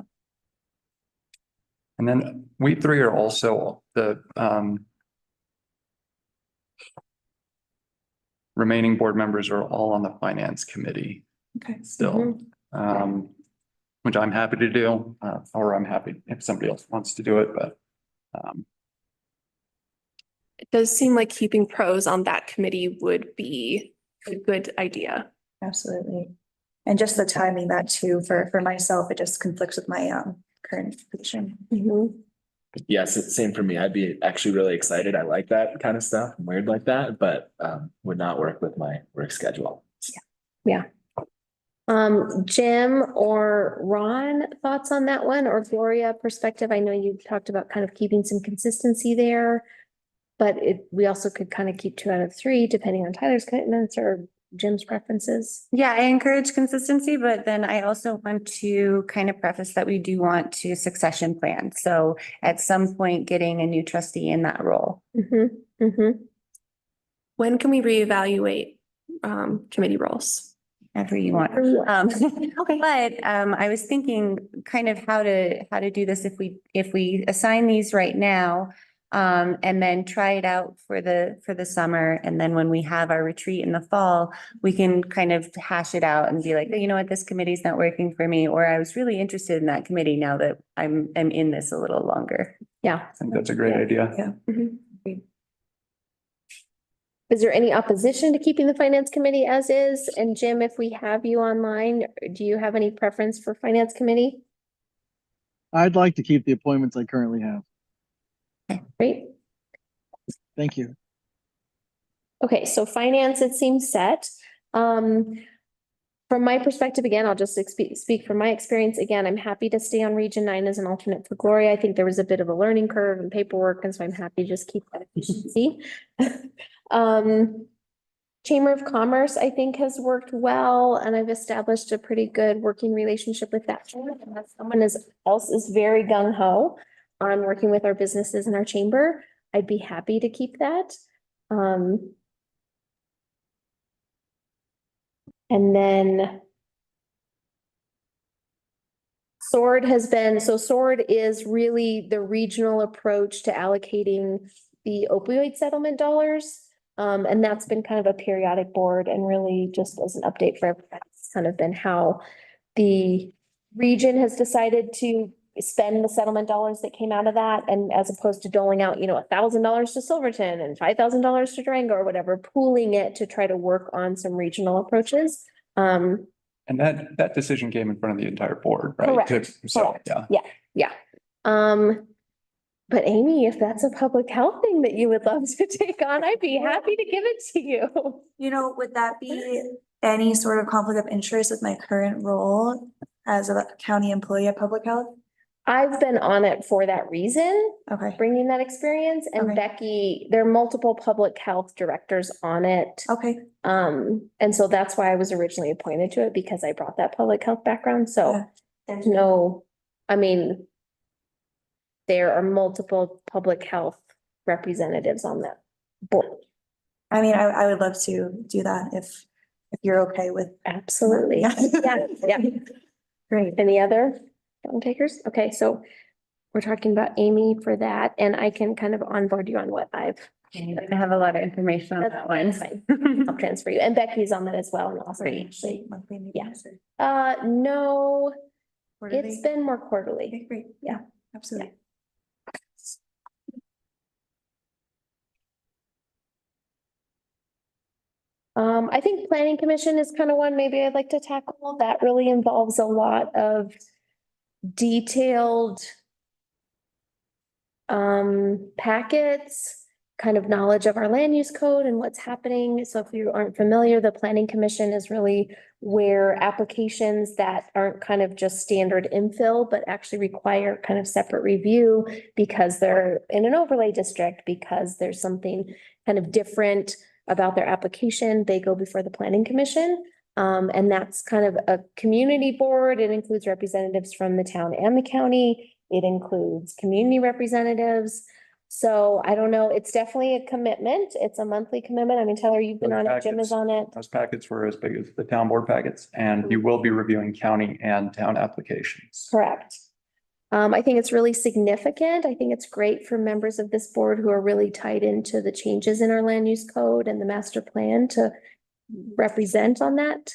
And then we three are also the remaining board members are all on the finance committee. Okay. Still. which I'm happy to do, or I'm happy if somebody else wants to do it, but It does seem like keeping pros on that committee would be a good idea. Absolutely. And just the timing that too, for myself, it just conflicts with my current position. Yes, it's same for me. I'd be actually really excited. I like that kind of stuff. I'm weird like that, but would not work with my work schedule. Yeah. Jim or Ron, thoughts on that one, or Gloria perspective? I know you talked about kind of keeping some consistency there. But we also could kind of keep 2 out of 3, depending on Tyler's commitments or Jim's preferences. Yeah, I encourage consistency, but then I also want to kind of preface that we do want to succession plan. So at some point, getting a new trustee in that role. When can we reevaluate committee roles? Whatever you want. But I was thinking kind of how to do this if we assign these right now. And then try it out for the summer. And then when we have our retreat in the fall, we can kind of hash it out and be like, you know what, this committee's not working for me, or I was really interested in that committee now that I'm in this a little longer. Yeah. I think that's a great idea. Yeah. Is there any opposition to keeping the finance committee as is? And Jim, if we have you online, do you have any preference for finance committee? I'd like to keep the appointments I currently have. Great. Thank you. Okay, so finance, it seems set. From my perspective, again, I'll just speak from my experience. Again, I'm happy to stay on Region 9 as an alternate for Gloria. I think there was a bit of a learning curve and paperwork, and so I'm happy to just keep that efficiency. Chamber of Commerce, I think, has worked well, and I've established a pretty good working relationship with that. Someone is very gung ho on working with our businesses in our chamber. I'd be happy to keep that. And then SWORD SWORD is really the regional approach to allocating the opioid settlement dollars. And that's been kind of a periodic board, and really just as an update for everybody, it's kind of been how the region has decided to spend the settlement dollars that came out of that, and as opposed to doling out, $1,000 to Silverton and $5,000 to Durango or whatever, pooling it to try to work on some regional approaches. And that decision came in front of the entire board, right? Correct. So, Yeah. But Amy, if that's a public health thing that you would love to take on, I'd be happy to give it to you. Would that be any sort of conflict of interest with my current role as a county employee at public health? I've been on it for that reason. Okay. Bringing that experience, and Becky, there are multiple public health directors on it. Okay. And so that's why I was originally appointed to it, because I brought that public health background. So there's there are multiple public health representatives on that board. I mean, I would love to do that if you're okay with. Absolutely. Yeah. Great. Any other takers? Okay, so we're talking about Amy for that, and I can kind of onboard you on what I have a lot of information on that one. Fine. I'll transfer you, and Becky's on that as well, and also actually, no, it's been more quarterly. Okay, great. Yeah, absolutely. I think planning commission is kind of one maybe I'd like to tackle. That really involves a lot of detailed packets, kind of knowledge of our land use code and what's happening. So if you aren't familiar, the planning commission is really where applications that aren't kind of just standard infill, but actually require kind of separate review because they're in an overlay district, because there's something kind of different about their application, they go before the planning commission. And that's kind of a community board. It includes representatives from the town and the county. It includes community representatives. So I don't know, it's definitely a commitment. It's a monthly commitment. I mean, Tyler, you've been on it, Jim is on it. Those packets were as big as the town board packets, and you will be reviewing county and town applications. Correct. I think it's really significant. I think it's great for members of this board who are really tied into the changes in our land use code and the master plan to represent on that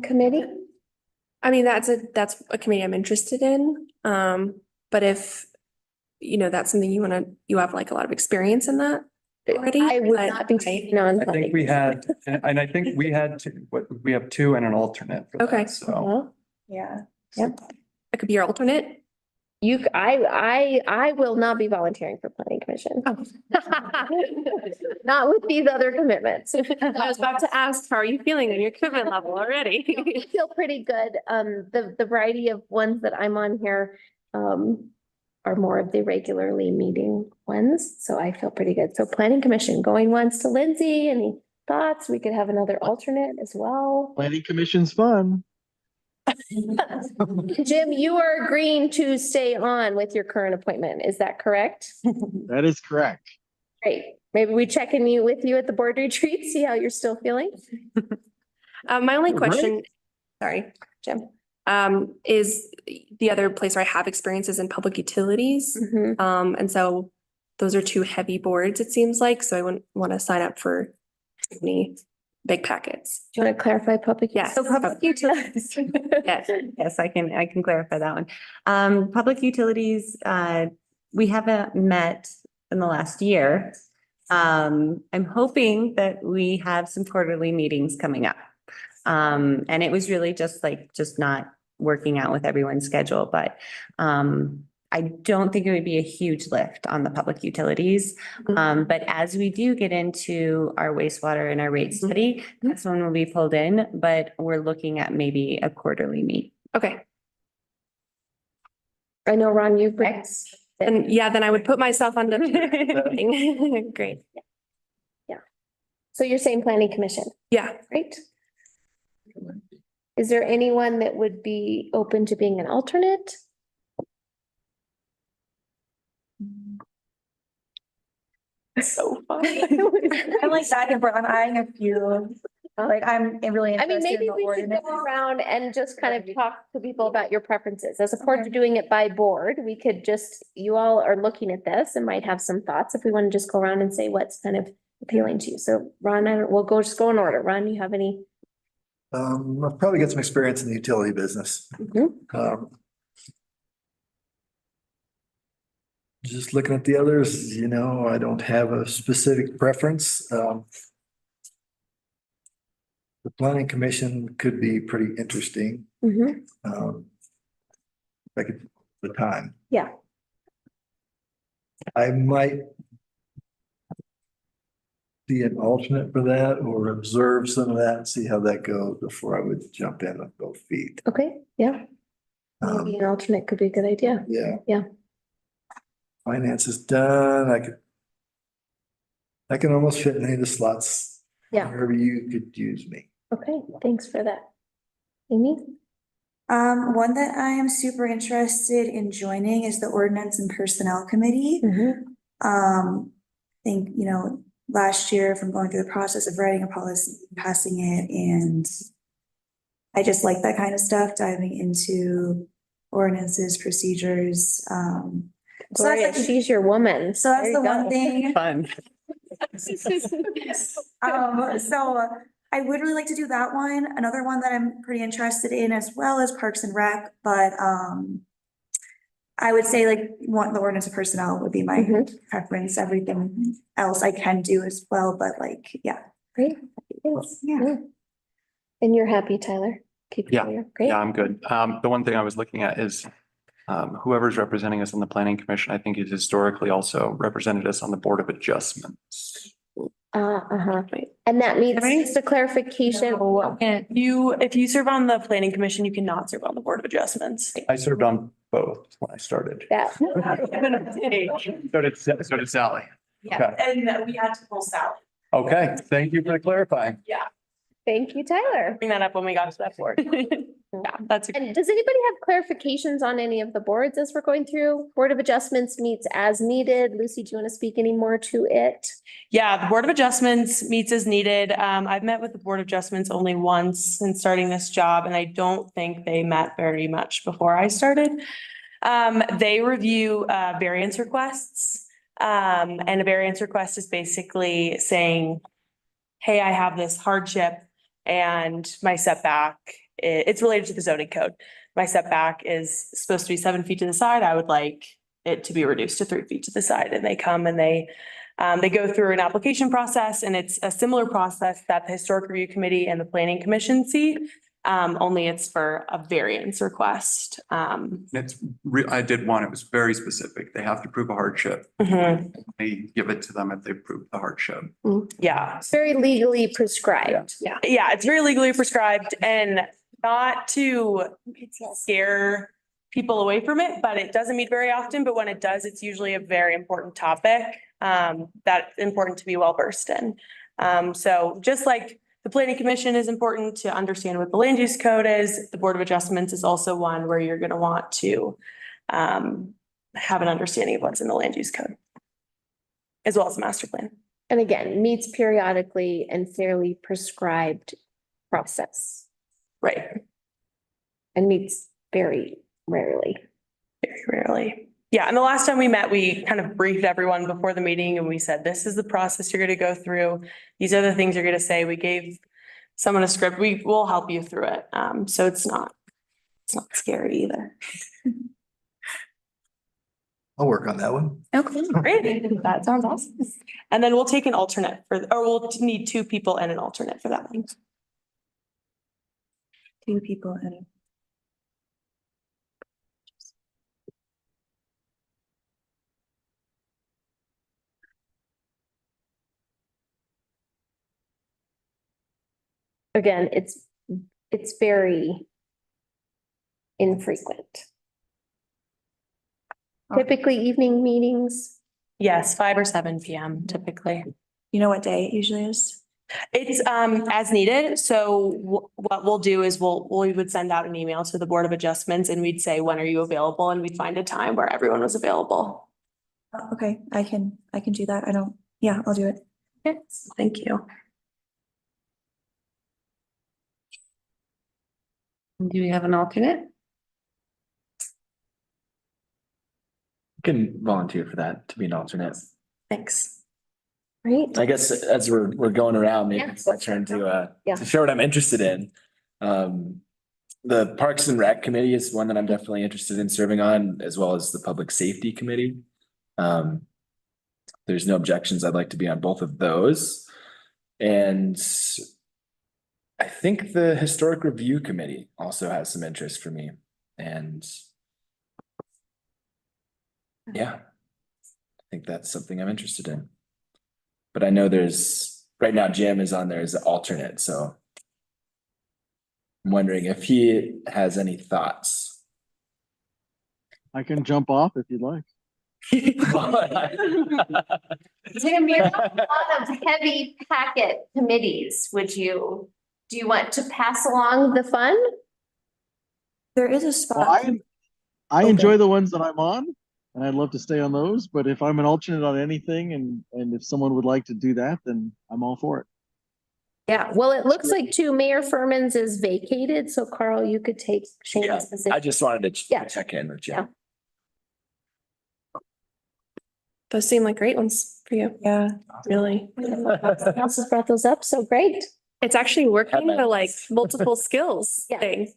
committee. I mean, that's a committee I'm interested in. But if, that's something you have like a lot of experience in that already. I would but not be taking on. I think we had, and I think we had two, we have two and an alternate for Okay. that, so. Yeah. Yep. I could be your alternate. I will not be volunteering for planning commission. Not with these other commitments. I was about to ask, how are you feeling on your commitment level already? I feel pretty good. The variety of ones that I'm on here, are more of the regularly meeting ones. So I feel pretty good. So planning commission going once to Lindsay. Any thoughts? We could have another alternate as well. Planning commission's fun. Jim, you are agreeing to stay on with your current appointment. Is that correct? That is correct. Great. Maybe we check in with you at the board retreat, see how you're still feeling. My only question, sorry, Jim, is the other place where I have experiences in public utilities. And so those are two heavy boards, it seems like, so I wouldn't want to sign up for any big packets. Do you want to clarify public? Yes. So public utilities. Yes, I can clarify that one. Public utilities, we haven't met in the last year. I'm hoping that we have some quarterly meetings coming up. And it was really just not working out with everyone's schedule, but I don't think it would be a huge lift on the public utilities. But as we do get into our wastewater and our rate study, that's when we'll be pulled in, but we're looking at maybe a quarterly meet. Okay. I know, Ron, you've been. And yeah, then I would put myself under. Great. Yeah. So you're saying planning commission? Yeah. Great. Is there anyone that would be open to being an alternate? So fun. I'm like back and forth. I'm eyeing a few. Like I'm really I mean, interested in maybe the we could ordinance. go around and just kind of talk to people about your preferences as opposed to doing it by board. We could just, you all are looking at this and might have some thoughts if we want to just go around and say what's kind of appealing to you. So Ron, we'll just go in order. Ron, you have any? I've probably got some experience in the utility business. Just looking at the others, I don't have a specific preference. The planning commission could be pretty interesting. Back at the time. Yeah. I might be an alternate for that or observe some of that and see how that goes before I would jump in with both feet. Okay, yeah. Maybe an alternate could be a good idea. Yeah. Yeah. Finance is done. I can almost fit in any of the slots. Yeah. Wherever you could use me. Okay, thanks for that. Amy? One that I am super interested in joining is the Ordinance and Personnel Committee. I think, last year from going through the process of writing a policy, passing it, and I just like that kind of stuff, diving into ordinances, procedures. Gloria, she's your woman. So that's the one thing. Fun. So I would really like to do that one. Another one that I'm pretty interested in as well as Parks and Rec, but I would say the ordinance of personnel would be my preference. Everything else I can do as well, but yeah. Great. Yeah. And you're happy, Tyler? Keep it clear. Great. Yeah, I'm good. The one thing I was looking at is whoever's representing us on the planning commission, I think has historically also represented us on the Board of Adjustments. And that means just a clarification. If you serve on the planning commission, you cannot serve on the board of adjustments. I served on both when I started. So did Sally. Yeah, and we had to pull Sally. Okay, thank you for clarifying. Yeah. Thank you, Tyler. Bring that up when we got to that board. Yeah, that's. And does anybody have clarifications on any of the boards as we're going through? Board of Adjustments meets as needed. Lucy, do you want to speak any more to it? Yeah, the Board of Adjustments meets as needed. I've met with the Board of Adjustments only once since starting this job, and I don't think they met very much before I started. They review variance requests. And a variance request is basically saying, hey, I have this hardship and my setback it's related to the zoning code. My setback is supposed to be 7 feet to the side. I would like it to be reduced to 3 feet to the side, and they come and they go through an application process, and it's a similar process that the Historic Review Committee and the Planning Commission see. Only it's for a variance request. I did one, it was very specific. They have to prove a hardship. They give it to them if they prove the hardship. Yeah. It's very legally prescribed. Yeah, it's very legally prescribed, and not to scare people away from it, but it doesn't meet very often. But when it does, it's usually a very important topic that's important to be well versed in. So just like the Planning Commission is important to understand what the land use code is, the Board of Adjustments is also one where you're going to want to have an understanding of what's in the land use code, as well as the master plan. And again, meets periodically and fairly prescribed process. Right. And meets very rarely. Very rarely. Yeah, and the last time we met, we kind of briefed everyone before the meeting and we said, this is the process you're going to go through. These are the things you're going to say. We gave someone a script. We will help you through it. So it's not scary either. I'll work on that one. Okay, great. That sounds awesome. And then we'll take an alternate we'll need 2 people and an alternate for that one. 2 people and Again, it's very infrequent. Typically evening meetings. Yes, 5 or 7 PM typically. You know what day it usually is? It's as needed. So what we'll do is we would send out an email to the Board of Adjustments and we'd say, when are you available? And we'd find a time where everyone was available. Okay, I can do that. I'll do it. Yes, thank you. Do we have an alternate? Can volunteer for that to be an alternate. Thanks. Right. I guess as we're going around, maybe Yeah. it's my turn to share what I'm interested in. The Parks and Rec Committee is one that I'm definitely interested in serving on, as well as the Public Safety Committee. There's no objections. I'd like to be on both of those. And I think the Historic Review Committee also has some interest for me. And yeah, I think that's something I'm interested in. But I know right now Jim is on there as an alternate, so I'm wondering if he has any thoughts. I can jump off if you'd like. Jim, you're on a lot of heavy packet committees. Do you want to pass along the fun? There is a spot. I enjoy the ones that I'm on, and I'd love to stay on those, but if I'm an alternate on anything and if someone would like to do that, then I'm all for it. Yeah, well, it looks like Mayor Furman's is vacated, so Carl, you could take Shane's position. I just wanted to check in with you. Yeah. Those seem like great ones for you. Yeah. Really. Someone else has brought those up, so great. It's actually working the like multiple skills thing.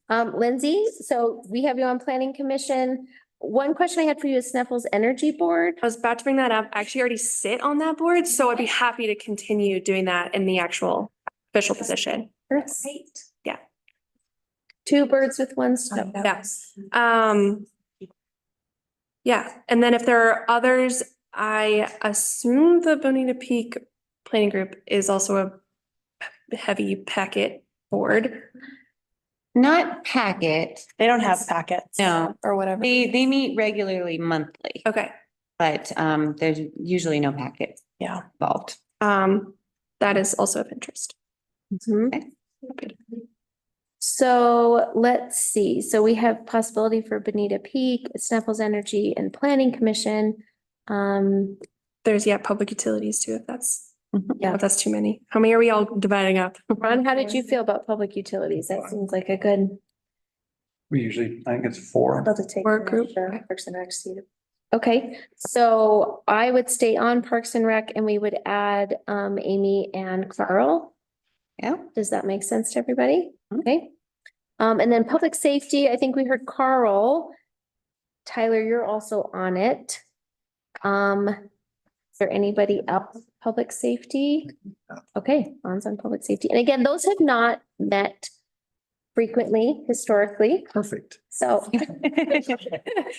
Lindsay, so we have you on Planning Commission. One question I had for you is Sneffels Energy Board. I was about to bring that up. I actually already sit on that board, so I'd be happy to continue doing that in the actual official position. Great. Yeah. 2 birds with one stone. Yeah. Yeah, and then if there are others, I assume the Bonita Peak Planning Group is also a heavy packet board. Not packet. They don't have packets. No. Or whatever. They meet regularly monthly. Okay. But there's usually no packet. Yeah. Involved. That is also of interest. Okay. So let's see. So we have possibility for Bonita Peak, Sneffels Energy and Planning Commission. There's public utilities too, if that's if that's too many. How many are we all dividing up? Ron, how did you feel about public utilities? That seems like a good. I think it's 4. I'd love to take Work group. Parks and Rec seat. Okay, so I would stay on Parks and Rec and we would add Amy and Carl. Yeah. Does that make sense to everybody? Okay. And then public safety, I think we heard Carl. Tyler, you're also on it. Is there anybody else, public safety? Okay, Ron's on public safety. And again, those have not met frequently historically. Perfect. So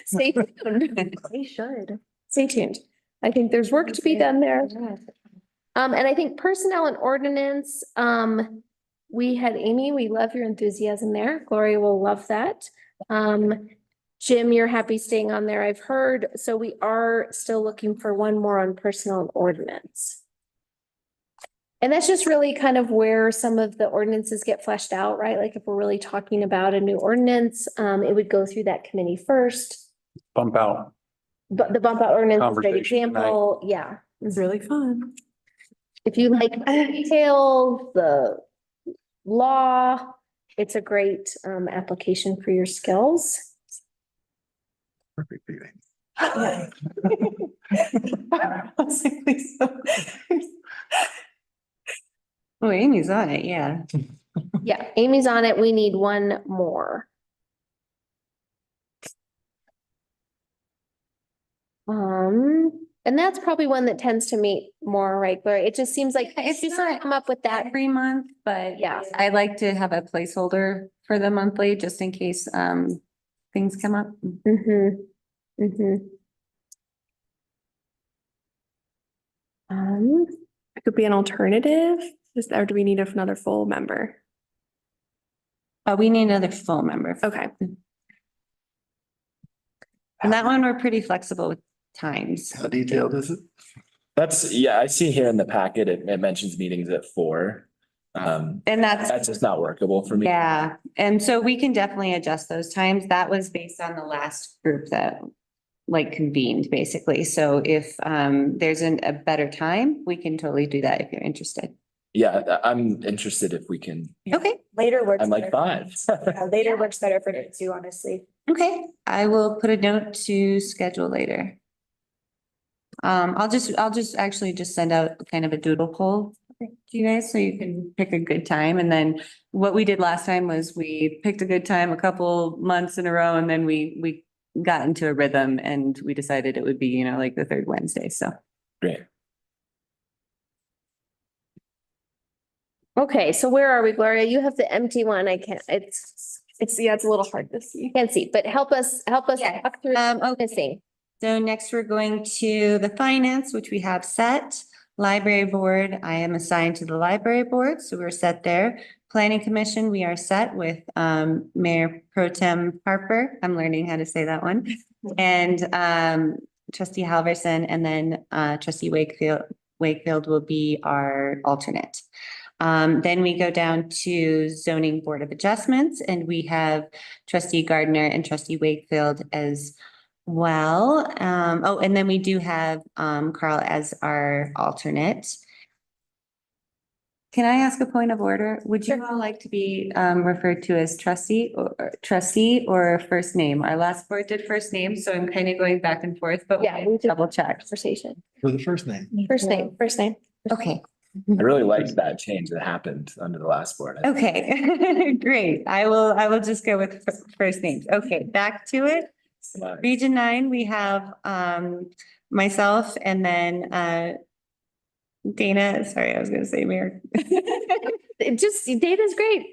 stay tuned. They should. Stay tuned. I think there's work to be done there. And I think personnel and ordinance, we had Amy, we love your enthusiasm there. Gloria will love that. Jim, you're happy staying on there, I've heard. So we are still looking for one more on personnel and ordinance. And that's just really kind of where some of the ordinances get fleshed out, right? Like if we're really talking about a new ordinance, it would go through that committee first. Bump out. But the bump out ordinance is a great Conversation example. Yeah. It's really fun. If you like the details, the law, it's a great application for your skills. Perfect feeling. Yeah. Oh, Amy's on it, yeah. Yeah, Amy's on it. We need one more. And that's probably one that tends to meet more regular. It just seems like It's just not come up with that. every month, but Yeah. I like to have a placeholder for the monthly, just in case things come up. Mm-hmm. Mm-hmm. It could be an alternative, or do we need another full member? We need another full member. Okay. And that one, we're pretty flexible with times. How detailed is it? That's, yeah, I see here in the packet, it mentions meetings at 4. And that's just not workable for me. Yeah, and so we can definitely adjust those times. That was based on the last group that like convened, basically. So if there's a better time, we can totally do that if you're interested. Yeah, I'm interested if we can. Okay. Later works. I'm like better. 5. Yeah, later works better for me too, honestly. Okay, I will put a note to schedule later. I'll just actually just send out kind of a doodle poll to you guys, so you can pick a good time. And then what we did last time was we picked a good time a couple months in a row, and then we got into a rhythm and we decided it would be, you know, like the third Wednesday, so. Great. Okay, so where are we, Gloria? You have the empty one. I can't, it's Yeah, it's a little hard to see. can't see, but help us walk through missing. So next we're going to the finance, which we have set. Library board, I am assigned to the library board, so we're set there. Planning commission, we are set with Mayor Pro Tem Harper. I'm learning how to say that one. And trustee Halverson, and then trustee Wakefield will be our alternate. Then we go down to zoning board of adjustments, and we have trustee Gardner and trustee Wakefield as well. Oh, and then we do have Carl as our alternate. Can I ask a point of order? Would you all like to be referred to as trustee or first name? Our last board did first name, so I'm kind of going back and forth, but Yeah, we double check. Conversation. For the first name. First name. Okay. I really liked that change that happened under the last board. Okay, great. I will just go with first names. Okay, back to it. Region 9, we have myself, and then Dana, sorry, I was gonna say Mayor. Dana's great.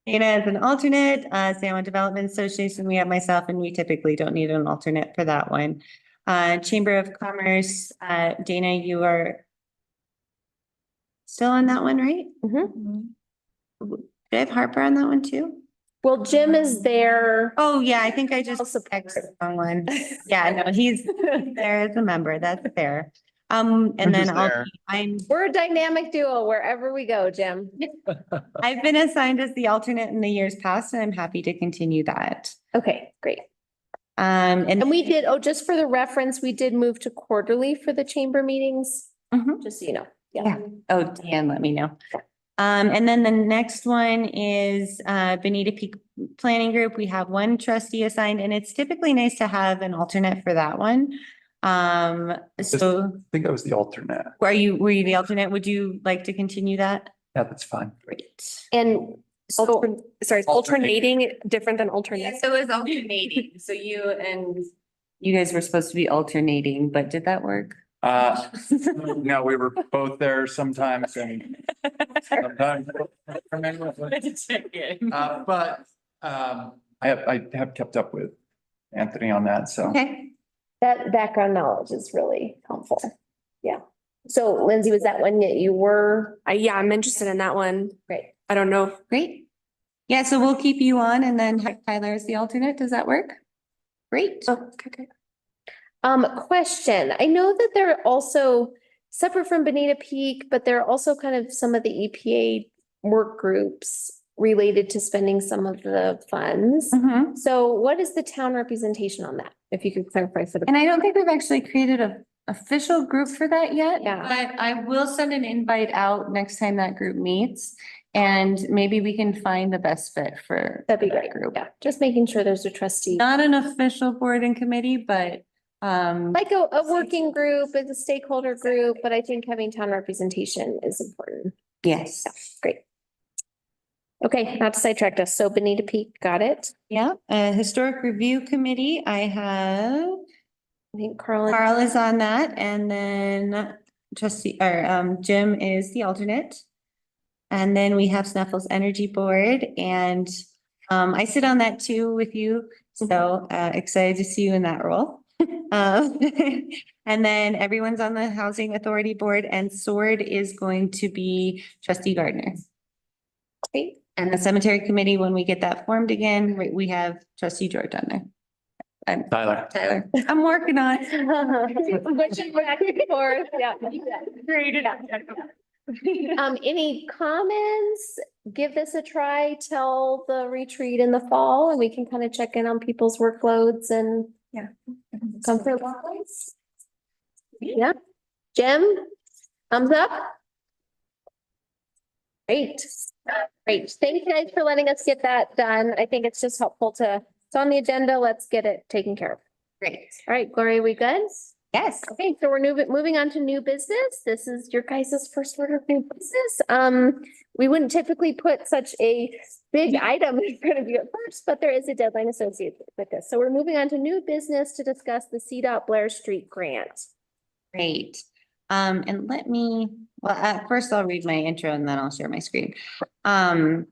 Dana is an alternate, San Juan Development Association, we have myself, and we typically don't need an alternate for that one. Chamber of Commerce, Dana, you are still on that one, right? Mm-hmm. Do I have Harper on that one too? Well, Jim is there. Oh, yeah, I think I just exited the wrong one. Yeah, no, he's there as a member. That's fair. And then We're a dynamic duo wherever we go, Jim. I've been assigned as the alternate in the years past, and I'm happy to continue that. Okay, great. And we did, just for the reference, we did move to quarterly for the chamber meetings, just so you know. Yeah. Oh, Dan, let me know. And then the next one is Bonita Peak Planning Group. We have one trustee assigned, and it's typically nice to have an alternate for that one. So I think I was the alternate. were you the alternate? Would you like to continue that? Yeah, that's fine. Great. And so, Sorry, is alternating different than alternate? So it's alternating. So you guys were supposed to be alternating, but did that work? No, we were both there sometimes and sometimes. But I have kept up with Anthony on that, so. Okay. that background knowledge is really helpful. Yeah. So Lindsay, was that one that you were? Yeah, I'm interested in that one. Great. I don't know. Great. Yeah, so we'll keep you on and then have Tyler as the alternate. Does that work? Great. Oh, okay. Question. I know that they're also separate from Bonita Peak, but there are also kind of some of the EPA work groups related to spending some of the funds. Mhm. So what is the town representation on that? If you could clarify for the. And I don't think we've actually created a official group for that yet. Yeah. But I will send an invite out next time that group meets. And maybe we can find the best fit for. That'd be that great. Group. Yeah, just making sure there's a trustee. Not an official board and committee, but Like a working group, as a stakeholder group, but I think having town representation is important. yes. Great. Okay, not to sidetrack us. So Bonita Peak, got it. Yeah, historic review committee, I have. I think Carl. Carl is on that and then Jim is the alternate. And then we have Snuffles Energy Board and I sit on that too with you. So excited to see you in that role. And then everyone's on the Housing Authority Board and Sword is going to be Trustee Gardner. Great. And the Cemetery Committee, when we get that formed again, we have Trustee George on there. Tyler. I'm working on it. Switching back and forth, yeah. Any comments? Give this a try till the retreat in the fall and we can kind of check in on people's workloads and. Yeah. Comfort levels. Yeah. Jim, thumbs up? Great. Great. Thank you guys for letting us get that done. I think it's just helpful it's on the agenda. Let's get it taken care of. Great. All right, Gloria, we good? Yes. Okay, so we're moving on to new business. This is your guys' first order of new business. We wouldn't typically put such a big item in front of you at first, but there is a deadline associated with this. So we're moving on to new business to discuss the CDOT Blair Street grant. Great. And first I'll read my intro and then I'll share my screen. All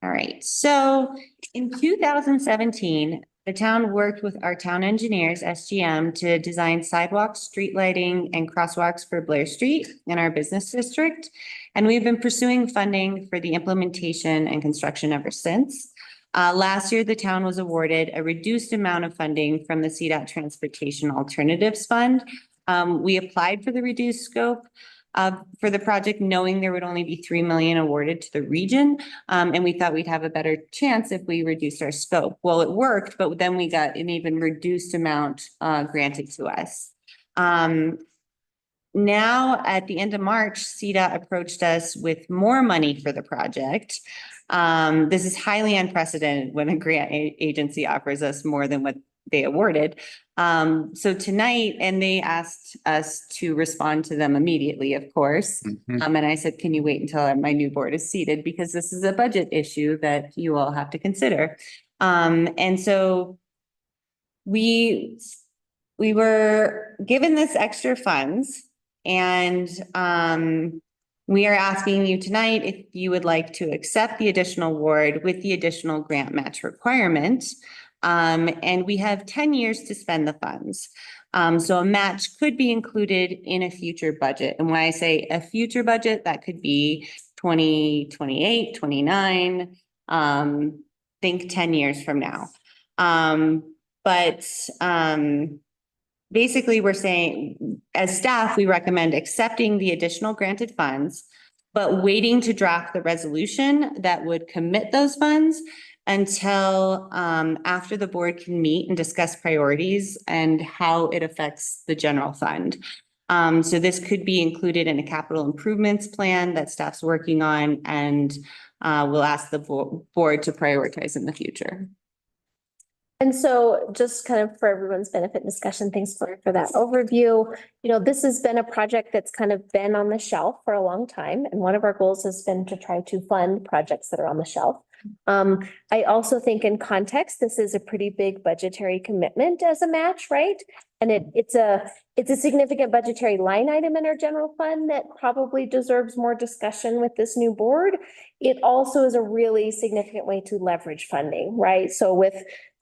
right. So in 2017, the town worked with our town engineers, SGM, to design sidewalks, street lighting, and crosswalks for Blair Street in our business district. And we've been pursuing funding for the implementation and construction ever since. Last year, the town was awarded a reduced amount of funding from the CDOT Transportation Alternatives Fund. We applied for the reduced scope for the project, knowing there would only be 3 million awarded to the region. And we thought we'd have a better chance if we reduced our scope. Well, it worked, but then we got an even reduced amount granted to us. Now, at the end of March, CDOT approached us with more money for the project. This is highly unprecedented when a grant agency offers us more than what they awarded. So tonight, and they asked us to respond to them immediately, of course. And I said, can you wait until my new board is seated? Because this is a budget issue that you all have to consider. And so we were given this extra funds and we are asking you tonight if you would like to accept the additional award with the additional grant match requirement. And we have 10 years to spend the funds. So a match could be included in a future budget. And when I say a future budget, that could be 2028, 29, think 10 years from now. Basically we're saying as staff, we recommend accepting the additional granted funds, but waiting to draft the resolution that would commit those funds until after the board can meet and discuss priorities and how it affects the general fund. So this could be included in a capital improvements plan that staff's working on, and we'll ask the board to prioritize in the future. And so just kind of for everyone's benefit discussion, thanks for that overview. You know, this has been a project that's kind of been on the shelf for a long time. And one of our goals has been to try to fund projects that are on the shelf. I also think in context, this is a pretty big budgetary commitment as a match, right? And it's a significant budgetary line item in our general fund that probably deserves more discussion with this new board. It also is a really significant way to leverage funding, right? So with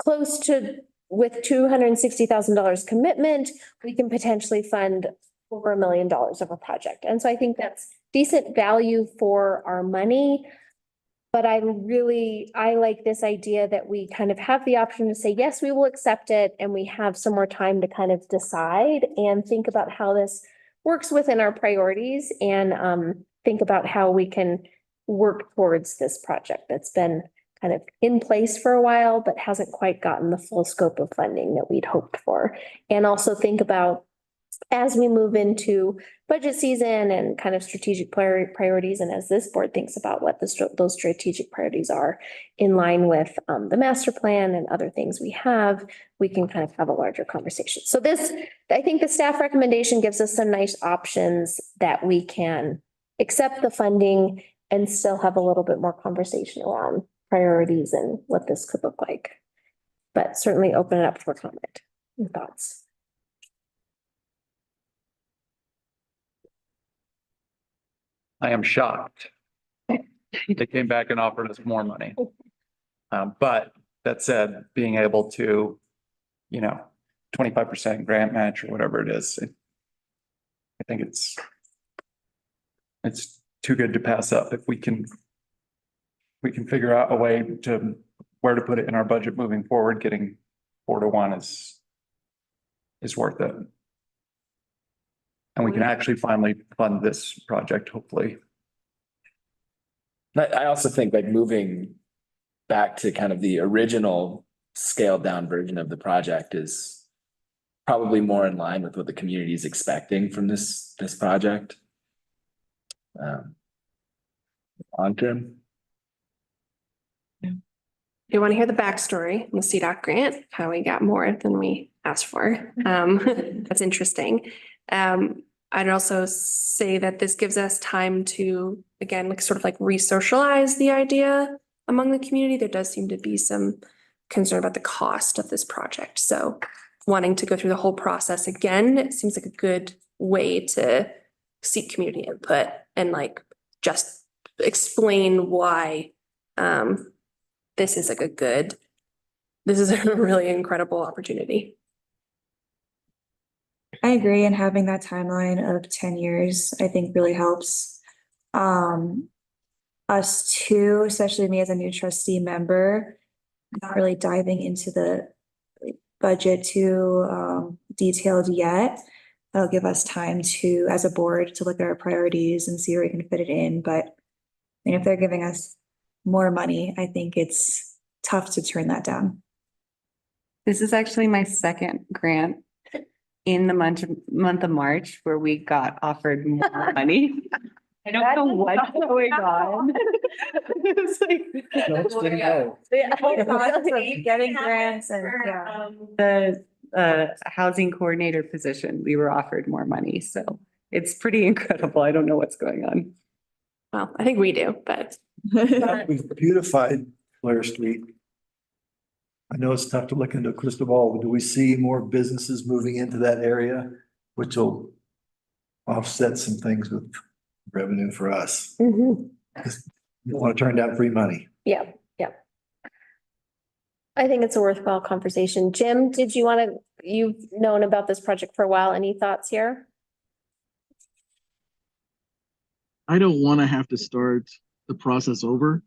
$260,000 commitment, we can potentially fund over $1 million of a project. And so I think that's decent value for our money. But I like this idea that we kind of have the option to say, yes, we will accept it. And we have some more time to kind of decide and think about how this works within our priorities and think about how we can work towards this project that's been kind of in place for a while, but hasn't quite gotten the full scope of funding that we'd hoped for. And also think about as we move into budget season and kind of strategic priorities, and as this board thinks about what those strategic priorities are in line with the master plan and other things we have, we can kind of have a larger conversation. So I think the staff recommendation gives us some nice options that we can accept the funding and still have a little bit more conversation around priorities and what this could look like. But certainly open it up for comment and thoughts. I am shocked. They came back and offered us more money. But that said, being able to, 25% grant match or whatever it is, I think it's too good to pass up. If we can figure out a way to where to put it in our budget moving forward, getting 4-to-1 is worth it. And we can actually finally fund this project, hopefully. I also think like moving back to kind of the original scaled down version of the project is probably more in line with what the community is expecting from this project. Long term. You want to hear the backstory on the CDOC grant, how we got more than we asked for. That's interesting. I'd also say that this gives us time to, again, re-socialize the idea among the community. There does seem to be some concern about the cost of this project. So wanting to go through the whole process again, it seems like a good way to seek community input and just explain why this is this is a really incredible opportunity. I agree, and having that timeline of 10 years, I think really helps us too, especially me as a new trustee member, not really diving into the budget too detailed yet. That'll give us time to, as a board, to look at our priorities and see where we can fit it in. But if they're giving us more money, I think it's tough to turn that down. This is actually my second grant in the month of March where we got offered more money. I don't know what's going on. It's Getting grants and the housing coordinator position, we were offered more money. So it's pretty incredible. I don't know what's going on. Well, I think we do, but. We've beautified Blair Street. I know it's tough to look into a crystal ball, but do we see more businesses moving into that area, which will offset some things with revenue for us? Mm-hmm. You don't want to turn down free money. Yeah. I think it's a worthwhile conversation. Jim, you've known about this project for a while. Any thoughts here? I don't want to have to start the process over.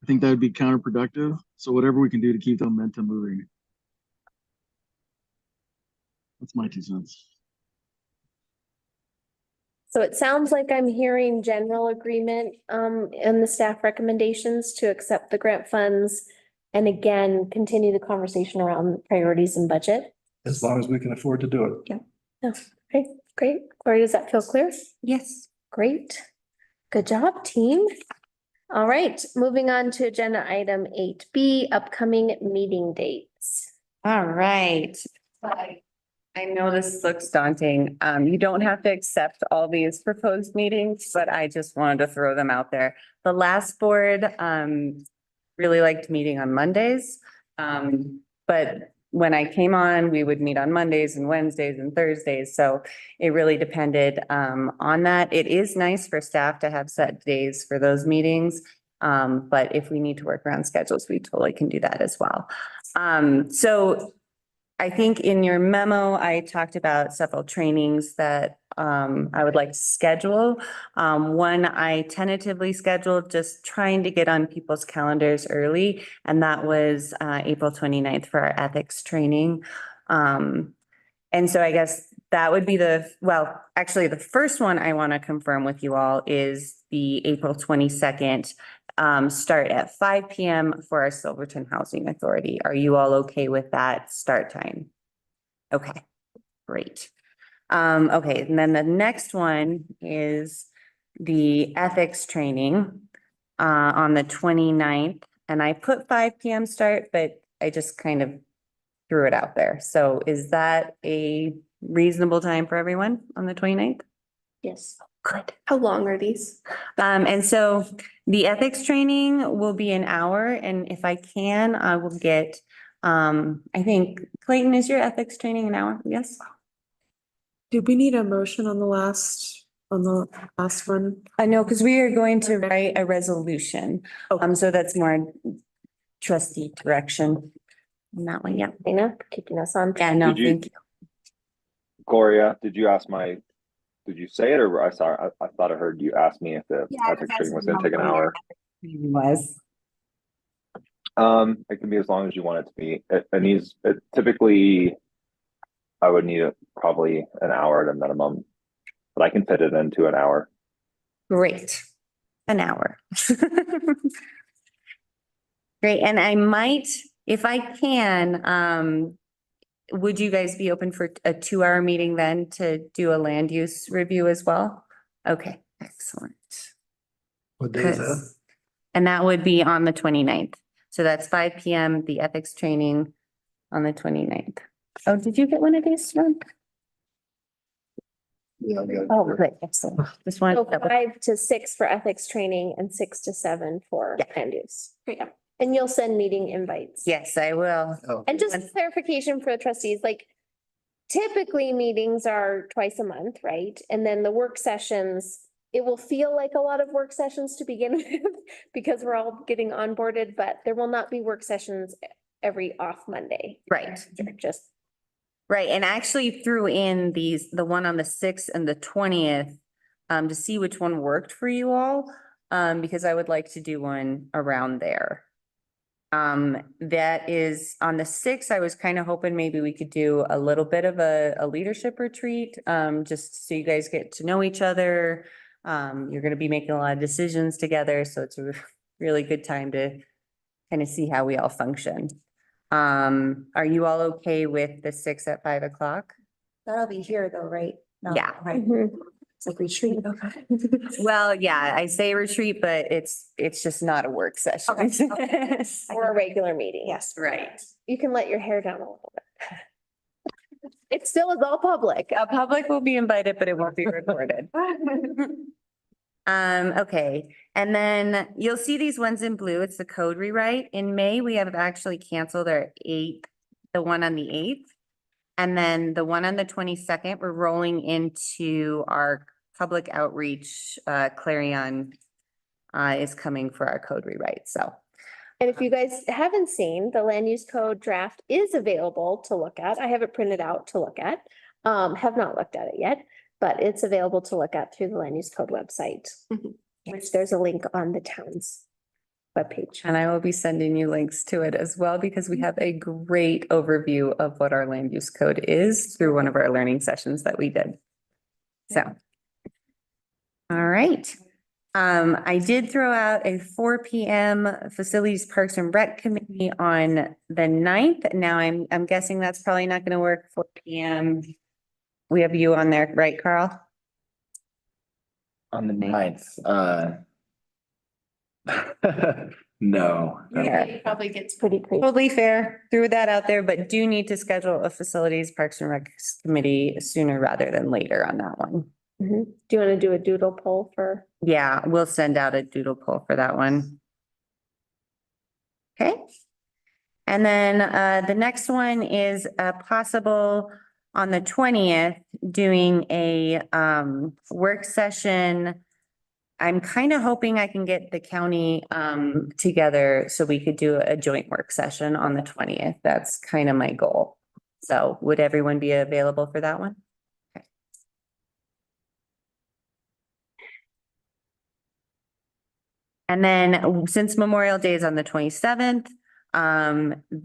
I think that would be counterproductive. So whatever we can do to keep the momentum moving. That's my 2 cents. So it sounds like I'm hearing general agreement in the staff recommendations to accept the grant funds and again, continue the conversation around priorities and budget. As long as we can afford to do it. Yeah. Okay, great. Gloria, does that feel clear? Yes. Great. Good job, team. All right, moving on to agenda item 8B, upcoming meeting dates. All right. I know this looks daunting. You don't have to accept all these proposed meetings, but I just wanted to throw them out there. The last board, really liked meeting on Mondays. But when I came on, we would meet on Mondays and Wednesdays and Thursdays. So it really depended, on that. It is nice for staff to have set days for those meetings. But if we need to work around schedules, we totally can do that as well. So I think in your memo, I talked about several trainings that I would like to schedule. One I tentatively scheduled, just trying to get on people's calendars early, and that was April 29th for our ethics training. And so I guess that would be well, actually, the first one I want to confirm with you all is the April 22nd. Start at 5 p.m. for our Silverton Housing Authority. Are you all okay with that start time? Okay, great. Okay, and then the next one is the ethics training on the 29th. And I put 5 p.m. start, but I just kind of threw it out there. So is that a reasonable time for everyone on the 29th? Yes. Good. How long are these? And so the ethics training will be an hour, and if I can, I will get, I think Clayton, is your ethics training an hour? Yes? Did we need a motion on the last one? I know, because we are going to write a resolution. So that's more trustee direction on that one. Yeah. Dana, keeping us on. Yeah, no, Did you- thank you. Gloria, did you say it, or I thought I heard you ask me if the ethics training was gonna take an hour. Was. It can be as long as you want it to be. It typically, I would need probably an hour at a minimum, but I can fit it into an hour. Great. An hour. Great, and I might, if I can, would you guys be open for a 2-hour meeting then to do a land use review as well? Okay, excellent. What day is that? And that would be on the 29th. So that's 5 p.m., the ethics training on the 29th. Oh, did you get one of these, John? Yeah, Oh, great, excellent. Just wanted So to double- 5 to 6 for ethics training and 6 to 7 for land use. Great. And you'll send meeting invites. Yes, I will. And just clarification for the trustees, like typically meetings are twice a month, right? And then the work sessions, it will feel like a lot of work sessions to begin with because we're all getting onboarded, but there will not be work sessions every off Monday. Right. Just. Right, and I actually threw in the one on the 6th and the 20th, to see which one worked for you all, because I would like to do one around there. That is on the 6th, I was kind of hoping maybe we could do a little bit of a leadership retreat, just so you guys get to know each other. You're gonna be making a lot of decisions together, so it's a really good time to kind of see how we all function. Are you all okay with the 6th at 5 o'clock? That'll be here though, right? No, Yeah. Right. It's like retreat. Okay. Well, yeah, I say retreat, but it's just not a work session. Or a regular meeting. Yes. Right. You can let your hair down a little bit. It still is all public. Public will be invited, but it won't be recorded. Okay, and then you'll see these ones in blue. It's the code rewrite. In May, we have actually canceled our the one on the 8th. And then the one on the 22nd, we're rolling into our public outreach, Clarion is coming for our code rewrite, so. And if you guys haven't seen, the land use code draft is available to look at. I have it printed out to look at. Have not looked at it yet, but it's available to look at through the land use code website, which there's a link on the town's webpage. And I will be sending you links to it as well, because we have a great overview of what our land use code is through one of our learning sessions that we did. So. All right. I did throw out a 4 p.m. Facilities Parks and Rec Committee on the 9th. Now I'm guessing that's probably not going to work. 4 p.m. We have you on there, right, Carl? On the 9th, No. Yeah. It probably gets pretty crazy. Totally fair. Threw that out there, but do need to schedule a facilities Parks and Rec committee sooner rather than later on that one. Mhm. Do you want to do a doodle poll for? Yeah, we'll send out a doodle poll for that one. Okay. And then the next one is possible on the 20th, doing a work session. I'm kind of hoping I can get the county together so we could do a joint work session on the 20th. That's kind of my goal. So would everyone be available for that one? Okay. And then since Memorial Day is on the 27th,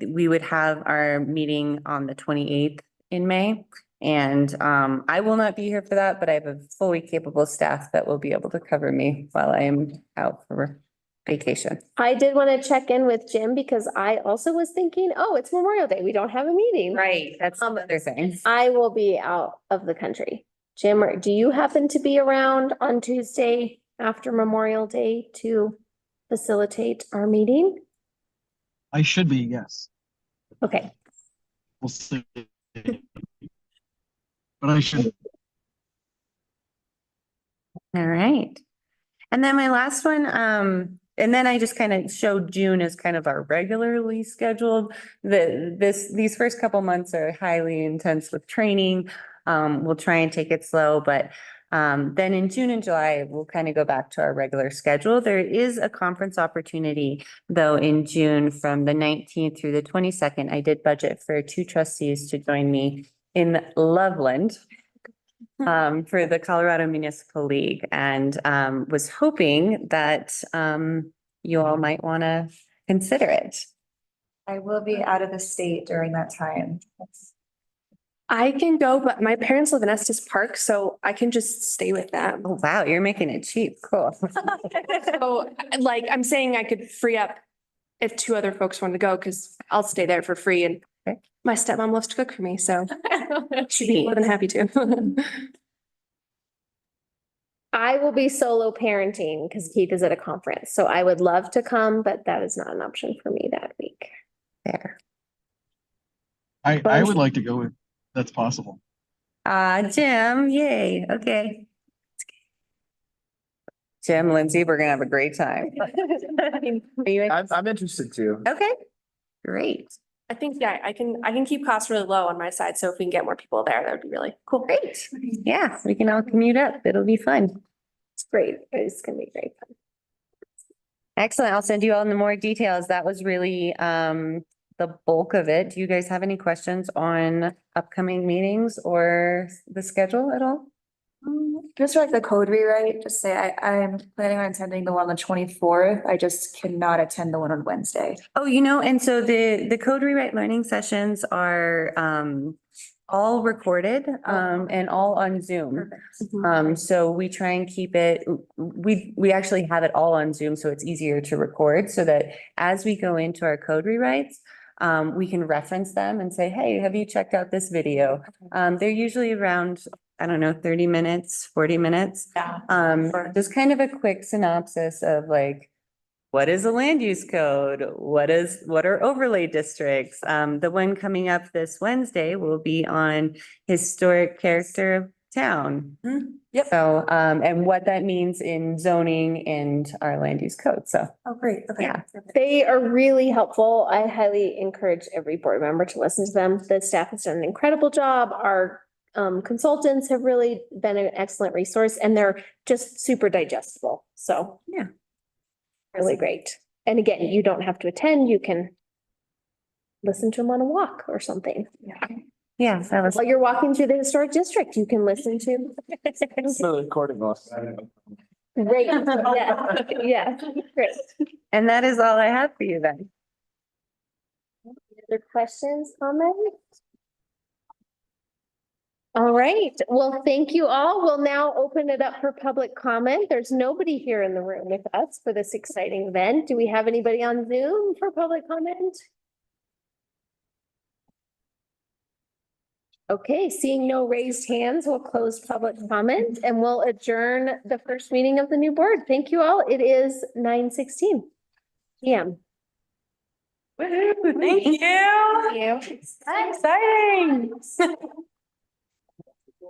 we would have our meeting on the 28th in May. And I will not be here for that, but I have a fully capable staff that will be able to cover me while I am out for vacation. I did want to check in with Jim because I also was thinking, oh, it's Memorial Day. We don't have a meeting. Right, that's another thing. I will be out of the country. Jim, do you happen to be around on Tuesday after Memorial Day to facilitate our meeting? I should be, yes. Okay. We'll see. But I should. All right. And then my last one, and then I just kind of showed June as kind of our regularly scheduled. These first couple months are highly intense with training. We'll try and take it slow, but then in June and July, we'll kind of go back to our regular schedule. There is a conference opportunity though in June from the 19th through the 22nd. I did budget for 2 trustees to join me in Loveland for the Colorado Municipal League, and was hoping that you all might want to consider it. I will be out of the state during that time. I can go, but my parents live in Estes Park, so I can just stay with them. Oh, wow, you're making it cheap. Cool. So like, I'm saying I could free up if 2 other folks want to go, because I'll stay there for free and my stepmom loves to cook for me, so she'd be more than happy to. I will be solo parenting because Keith is at a conference, so I would love to come, but that is not an option for me that week. There. I would like to go if that's possible. Jim, yay, okay. Jim, Lindsay, we're gonna have a great time. Are you? I'm interested too. Okay, great. I think, yeah, I can keep costs really low on my side, so if we can get more people there, that would be really cool. Great. Yeah, we can all commute up. It'll be fun. It's great. It's gonna be great fun. Excellent. I'll send you all the more details. That was really the bulk of it. Do you guys have any questions on upcoming meetings or the schedule at all? Just like the code rewrite, just say I'm planning on attending the one on the 24th. I just cannot attend the one on Wednesday. Oh, and so the code rewrite learning sessions are all recorded and all on Zoom. So we try and keep it, we actually have it all on Zoom, so it's easier to record so that as we go into our code rewrites, we can reference them and say, hey, have you checked out this video? They're usually around, I don't know, 30 minutes, 40 minutes. Yeah. Just kind of a quick synopsis of like, what is a land use code? What are overlay districts? The one coming up this Wednesday will be on historic character of town. Yep. So, and what that means in zoning and our land use code. So. Oh, great. Okay. Yeah. They are really helpful. I highly encourage every board member to listen to them. The staff has done an incredible job. Our consultants have really been an excellent resource, and they're just super digestible. So yeah, really great. And again, you don't have to attend. You can listen to them on a walk or something. Yeah, that was. While you're walking through the historic district, you can listen to. So recording us. Great. Yeah. Yeah. Great. And that is all I have for you then. Other questions, comments? All right. Well, thank you all. We'll now open it up for public comment. There's nobody here in the room with us for this exciting event. Do we have anybody on Zoom for public comment? Okay, seeing no raised hands, we'll close public comment and we'll adjourn the first meeting of the new board. Thank you all. It is 9:16 PM. Woohoo, thank you. Exciting.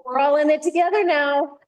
We're all in it together now.